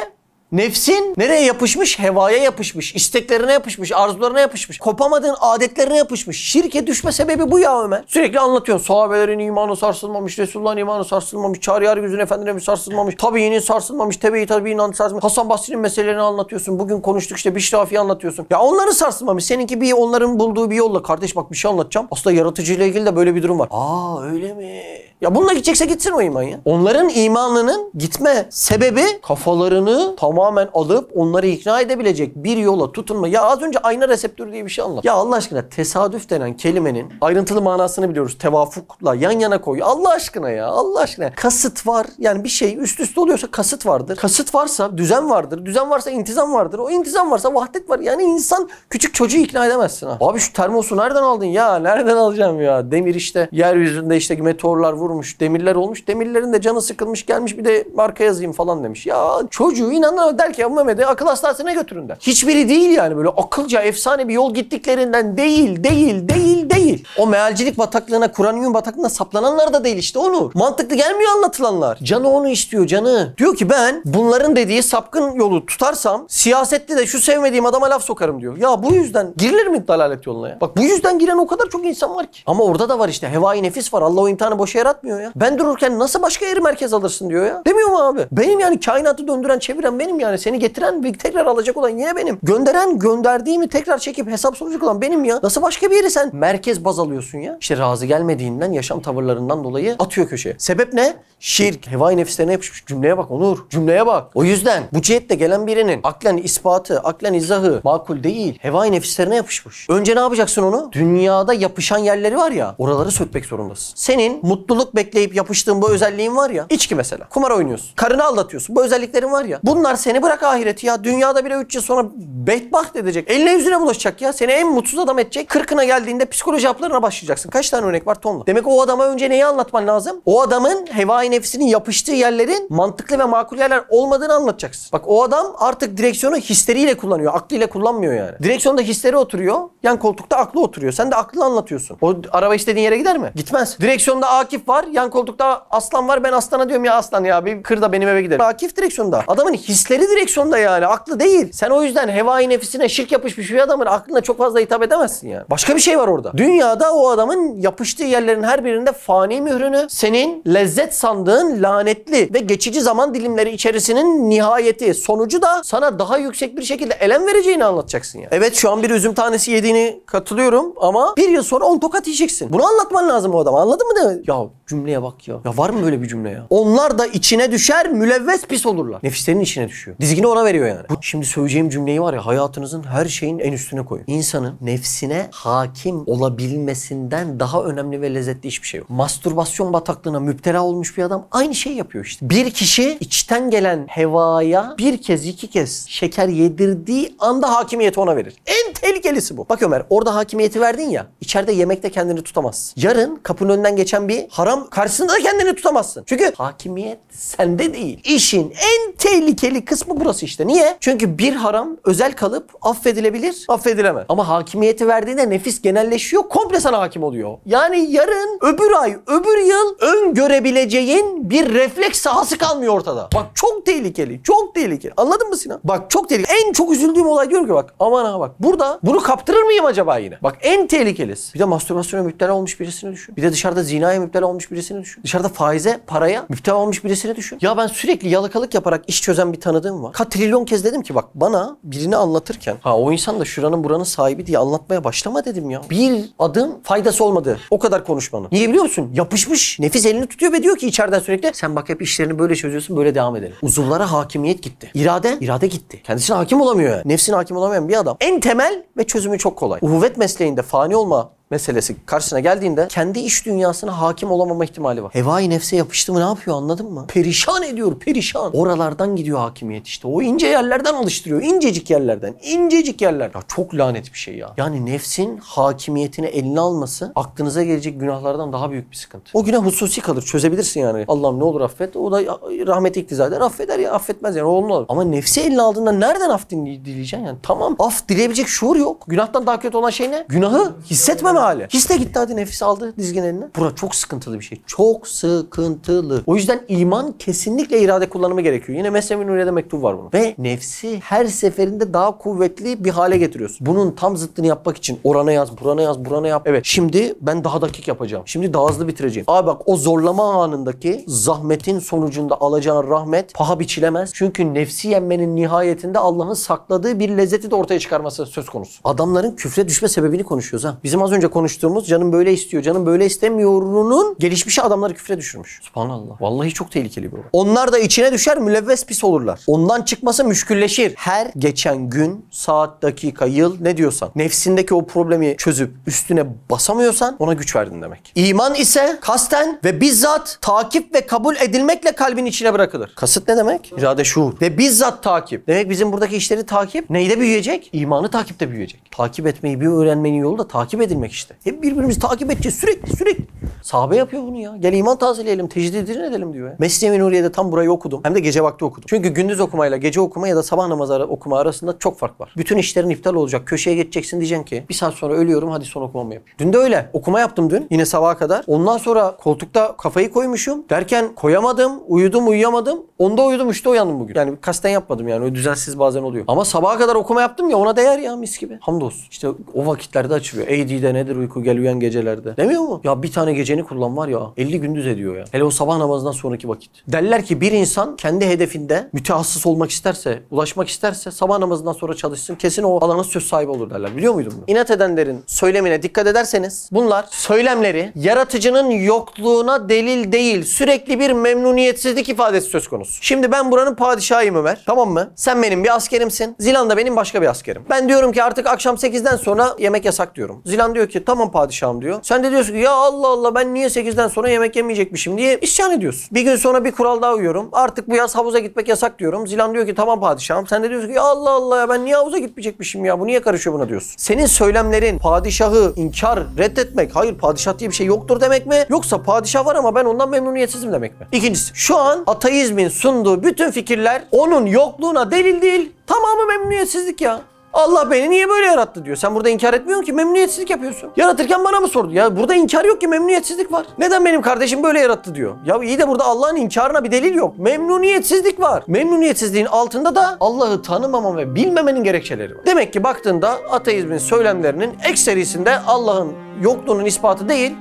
nefsin nereye yapışmış? Hevaya yapışmış, isteklerine yapışmış, arzularına yapışmış, kopamadığın adetlerine yapışmış. Şirke düşme sebebi bu ya Ömer. Sürekli anlatıyorsun. Sahabelerin imanı sarsılmamış, Resulullah'ın imanı sarsılmamış, Çağrı Güzün Efendimiz'in sarsılmamış, tabiinin sarsılmamış, tebe-i tabiinin sarsılmamış. Hasan Basri'nin meselelerini anlatıyorsun. Bugün konuştuk işte Bişrafi'yi anlatıyorsun. Ya onların sarsılmamış. Seninki bir onların bulduğu bir yolla. Kardeş bak bir şey anlatacağım. Aslında yaratıcıyla ilgili de böyle bir durum var. Aa öyle mi? Ya bununla gidecekse gitsin o iman ya. Onların imanının gitme sebebi kafalarını tamamen alıp onları ikna edebilecek bir yola tutunma. Ya az önce ayna reseptörü diye bir şey anlat. Ya Allah aşkına tesadüf denen kelimenin ayrıntılı manasını biliyoruz. Tevafukla yan yana koy. Allah aşkına ya. Allah aşkına. Kasıt var. Yani bir şey üst üste oluyorsa kasıt vardır. Kasıt varsa düzen vardır. Düzen varsa intizam vardır. O intizam varsa vahdet var. Yani insan küçük çocuğu ikna edemezsin ha. Abi şu termosu nereden aldın ya? Nereden alacağım ya? Demir işte yeryüzünde işte meteorlar vurmuş. Demirler olmuş. Demirlerin de canı sıkılmış gelmiş bir de marka yazayım falan demiş. Ya çocuğu inanır der ki ya Mehmet'i akıl hastanesine götürün der. Hiçbiri değil yani böyle akılca efsane bir yol gittiklerinden değil. O mealcilik bataklığına, Kur'an-ı bataklığına saplananlar da değil işte onu. Mantıklı gelmiyor anlatılanlar. Canı onu istiyor canı. Diyor ki ben bunların dediği sapkın yolu tutarsam siyasette de şu sevmediğim adama laf sokarım diyor. Ya bu yüzden girilir mi dalalet yoluna ya? Bak bu yüzden giren o kadar çok insan var ki. Ama orada da var işte hevai nefis var. Allah o imtihanı boşa yaratmıyor ya. Ben dururken nasıl başka yeri merkez alırsın diyor ya. Demiyor mu abi? Benim yani kainatı döndüren çeviren benim yani. Seni getiren ve tekrar alacak olan yine benim. Gönderen gönderdiğimi tekrar çekip hesap soracak olan benim ya. Nasıl başka bir yeri sen merkez baz alıyorsun ya? İşte razı gelmediğinden yaşam tavırlarından dolayı atıyor köşeye. Sebep ne? Şirk. Hevai nefislerine yapışmış. Cümleye bak Onur. Cümleye bak. O yüzden bu cihette gelen birinin aklen ispatı, aklen izahı makul değil. Hevai nefislerine yapışmış. Önce ne yapacaksın onu? Dünyada yapışan yerleri var ya, oraları sökmek zorundasın. Senin mutluluk bekleyip yapıştığın bu özelliğin var ya. İçki mesela. Kumar oynuyorsun. Karını aldatıyorsun. Bu özelliklerin var ya. Bunlar seni bırak ahireti ya. Dünyada bile 3 yıl sonra bedbaht edecek. Eline yüzüne bulaşacak ya. Seni en mutsuz adam edecek. 40'ına geldiğinde psikoloji cevaplarına başlayacaksın. Kaç tane örnek var? Tonla. Demek o adama önce neyi anlatman lazım? O adamın hevai nefsinin yapıştığı yerlerin mantıklı ve makul yerler olmadığını anlatacaksın. Bak o adam artık direksiyonu hisleriyle kullanıyor. Aklıyla kullanmıyor yani. Direksiyonda hisleri oturuyor. Yan koltukta aklı oturuyor. Sen de aklını anlatıyorsun. O araba istediğin yere gider mi? Gitmez. Direksiyonda Akif var. Yan koltukta Aslan var. Ben Aslan'a diyorum ya Aslan ya bir kır da benim eve gidelim. Akif direksiyonda. Adamın hisleri direksiyonda yani. Aklı değil. Sen o yüzden hevai nefsine şirk yapışmış bir adamın aklına çok fazla hitap edemezsin yani. Başka bir şey var orada. Dünyada o adamın yapıştığı yerlerin her birinde fani mührünü, senin lezzet sandığın lanetli ve geçici zaman dilimleri içerisinin nihayeti, sonucu da sana daha yüksek bir şekilde elem vereceğini anlatacaksın yani. Evet şu an bir üzüm tanesi yediğini katılıyorum ama bir yıl sonra 10 tokat yiyeceksin. Bunu anlatman lazım o adama. Anladın mı demek? Ya cümleye bak ya. Ya var mı böyle bir cümle ya? Onlar da içine düşer, mülevves pis olurlar. Nefislerinin içine düşüyor. Dizgini ona veriyor yani. Bu şimdi söyleyeceğim cümleyi var ya hayatınızın her şeyin en üstüne koyun. İnsanın nefsine hakim olabilmesinden daha önemli ve lezzetli hiçbir şey yok. Mastürbasyon bataklığına müptela olmuş bir adam aynı şeyi yapıyor işte. Bir kişi içten gelen hevaya bir kez iki kez şeker yedirdiği anda hakimiyeti ona verir. En tehlikelisi bu. Bak Ömer orada hakimiyeti verdin ya içeride yemekte kendini tutamazsın. Yarın kapının önünden geçen bir haram karşısında da kendini tutamazsın. Çünkü hakimiyet sende değil. İşin en tehlikeli kısmı burası işte. Niye? Çünkü bir haram özel kalıp affedilebilir, affedilemez. Ama hakimiyeti verdiğinde nefis genelleşiyor, komple sana hakim oluyor. Yani yarın, öbür ay, öbür yıl öngörebileceğin bir refleks sahası kalmıyor ortada. Bak çok tehlikeli, çok tehlikeli. Anladın mı Sinan? Bak çok tehlikeli. En çok üzüldüğüm olay diyorum ki bak aman ha bak. Burada bunu kaptırır mıyım acaba yine? Bak en tehlikelisi. Bir de mastürbasyona müptela olmuş birisini düşün. Bir de dışarıda zinaya müptela olmuş birisini düşün. Dışarıda faize, paraya müptela olmuş birisini düşün. Ya ben sürekli yalakalık yaparak iş çözen bir tanıdığım var. Trilyon kez dedim ki bak bana birini anlatırken o insan da şuranın buranın sahibi diye anlatmaya başlama dedim ya. Bir adım faydası olmadı. O kadar konuşmanın. Niye biliyor musun? Yapışmış. Nefis elini tutuyor ve diyor ki içeriden sürekli sen bak hep işlerini böyle çözüyorsun böyle devam edelim. Uzuvlara hakimiyet gitti. İrade gitti. Kendisine hakim olamıyor yani. Nefsine hakim olamayan bir adam. En temel ve çözümü çok kolay. Uhuvvet mesleğinde fani olma meselesi karşısına geldiğinde kendi iş dünyasına hakim olamama ihtimali var. Hevai nefse yapıştı mı ne yapıyor anladın mı? Perişan ediyor, perişan. Oralardan gidiyor hakimiyet işte. O ince yerlerden alıştırıyor. İncecik yerlerden. İncecik yerler. Ya çok lanet bir şey ya. Yani nefsin hakimiyetini eline alması aklınıza gelecek günahlardan daha büyük bir sıkıntı. O günah hususi kalır. Çözebilirsin yani. Allah'ım ne olur affet. O da rahmeti iktiza eder. Affeder ya. Affetmez yani. O olur. Ama nefsi eline aldığında nereden af dileyeceksin yani? Tamam. Af dileyebilecek şuur yok. Günahtan daha kötü olan şey ne? Günahı hissetmeme hali. His de gitti hadi nefis aldı dizgin eline. Bura çok sıkıntılı bir şey. Çok sıkıntılı. O yüzden iman kesinlikle irade kullanımı gerekiyor. Yine Mesnevi Nuriye'de mektup var bunun. Ve nefsi her seferinde daha kuvvetli bir hale getiriyorsun. Bunun tam zıttını yapmak için orana yaz, burana yaz, burana yap. Evet şimdi ben daha dakik yapacağım. Şimdi daha hızlı bitireceğim. Abi bak o zorlama anındaki zahmetin sonucunda alacağın rahmet paha biçilemez. Çünkü nefsi yenmenin nihayetinde Allah'ın sakladığı bir lezzeti de ortaya çıkarması söz konusu. Adamların küfre düşme sebebini konuşuyoruz ha. Bizim az önce konuştuğumuz canım böyle istiyor, canım böyle istemiyorunun gelişmişi adamları küfre düşürmüş. Subhanallah. Vallahi çok tehlikeli bir olay. Onlar da içine düşer, mülevves pis olurlar. Ondan çıkması müşkülleşir. Her geçen gün, saat, dakika, yıl ne diyorsan, nefsindeki o problemi çözüp üstüne basamıyorsan ona güç verdin demek. İman ise kasten ve bizzat takip ve kabul edilmekle kalbin içine bırakılır. Kasıt ne demek? İrade şuur. Ve bizzat takip. Demek bizim buradaki işleri takip neyde büyüyecek? İmanı takipte büyüyecek. Takip etmeyi bir öğrenmenin yolu da takip edilmek işte. Hep birbirimizi takip edeceğiz sürekli. Sahabe yapıyor bunu ya. Gel iman tazeleyelim, tecdidini edelim diyor ya. Mesnevi Nuriye'de tam burayı okudum. Hem de gece vakti okudum. Çünkü gündüz okumayla gece okuma ya da sabah namazı okuma arasında çok fark var. Bütün işlerin iptal olacak. Köşeye geçeceksin diyeceksin ki bir saat sonra ölüyorum hadi son okumamı yap. Dün de öyle. Okuma yaptım dün. Yine sabaha kadar. Ondan sonra koltukta kafayı koymuşum. Derken koyamadım. Uyudum uyuyamadım. Onda uyudum 3'te uyandım bugün. Yani kasten yapmadım yani. O düzensiz bazen oluyor. Ama sabaha kadar okuma yaptım ya ona değer ya mis gibi. Hamdolsun. İşte o vakitlerde açılıyor. AD'de nedir uyku gel uyan geceler. Demiyor mu? Ya bir tane geceni kullan var ya 50 gündüz ediyor ya. Hele o sabah namazından sonraki vakit. Derler ki bir insan kendi hedefinde mütehassıs olmak isterse, ulaşmak isterse sabah namazından sonra çalışsın. Kesin o alana söz sahibi olur derler. Biliyor muydun bunu? İnat edenlerin söylemine dikkat ederseniz bunlar söylemleri yaratıcının yokluğuna delil değil. Sürekli bir memnuniyetsizlik ifadesi söz konusu. Şimdi ben buranın padişahıyım Ömer. Tamam mı? Sen benim bir askerimsin. Zilan da benim başka bir askerim. Ben diyorum ki artık akşam 8'den sonra yemek yasak diyorum. Zilan diyor ki ki tamam padişahım diyor. Sen de diyorsun ki ya Allah Allah ben niye 8'den sonra yemek yemeyecekmişim diye isyan ediyorsun. Bir gün sonra bir kural daha uyuyorum. Artık bu yaz havuza gitmek yasak diyorum. Zilan diyor ki tamam padişahım. Sen de diyorsun ki ya Allah Allah ya ben niye havuza gitmeyecekmişim ya bu niye karışıyor buna diyorsun. Senin söylemlerin padişahı inkar, reddetmek, hayır padişah diye bir şey yoktur demek mi? Yoksa padişah var ama ben ondan memnuniyetsizim demek mi? İkincisi, şu an ateizmin sunduğu bütün fikirler onun yokluğuna delil değil, tamamı memnuniyetsizlik ya. Allah beni niye böyle yarattı diyor. Sen burada inkar etmiyorsun ki, memnuniyetsizlik yapıyorsun. Yaratırken bana mı sordu? Ya burada inkar yok ki, memnuniyetsizlik var. Neden benim kardeşim böyle yarattı diyor. Ya iyi de burada Allah'ın inkarına bir delil yok. Memnuniyetsizlik var. Memnuniyetsizliğin altında da Allah'ı tanımama ve bilmemenin gerekçeleri var. Demek ki baktığında ateizmin söylemlerinin ekserisinde Allah'ın yokluğunun ispatı değil,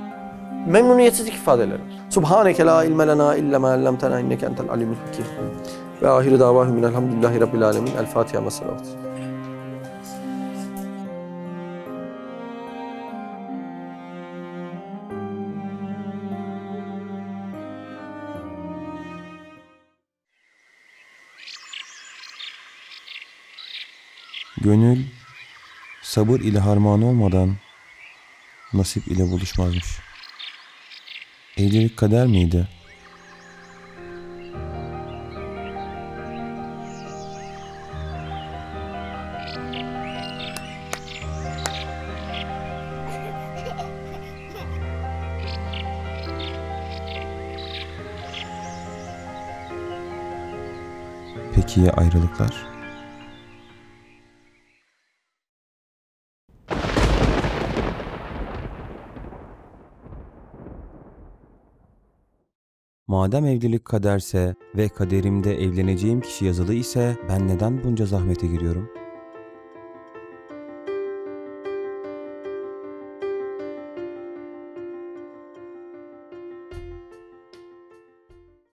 memnuniyetsizlik ifadeleri var. Subhaneke la ilme lena illa ma allamtena inneke entel alimul hakim. Ve ahire davahum elhamdülillahi rabbil alemin. El Fatiha ve salavat. Gönül sabır ile harman olmadan nasip ile buluşmazmış. Evlilik kader miydi? Peki ya ayrılıklar? Madem evlilik kaderse ve kaderimde evleneceğim kişi yazılı ise ben neden bunca zahmete giriyorum?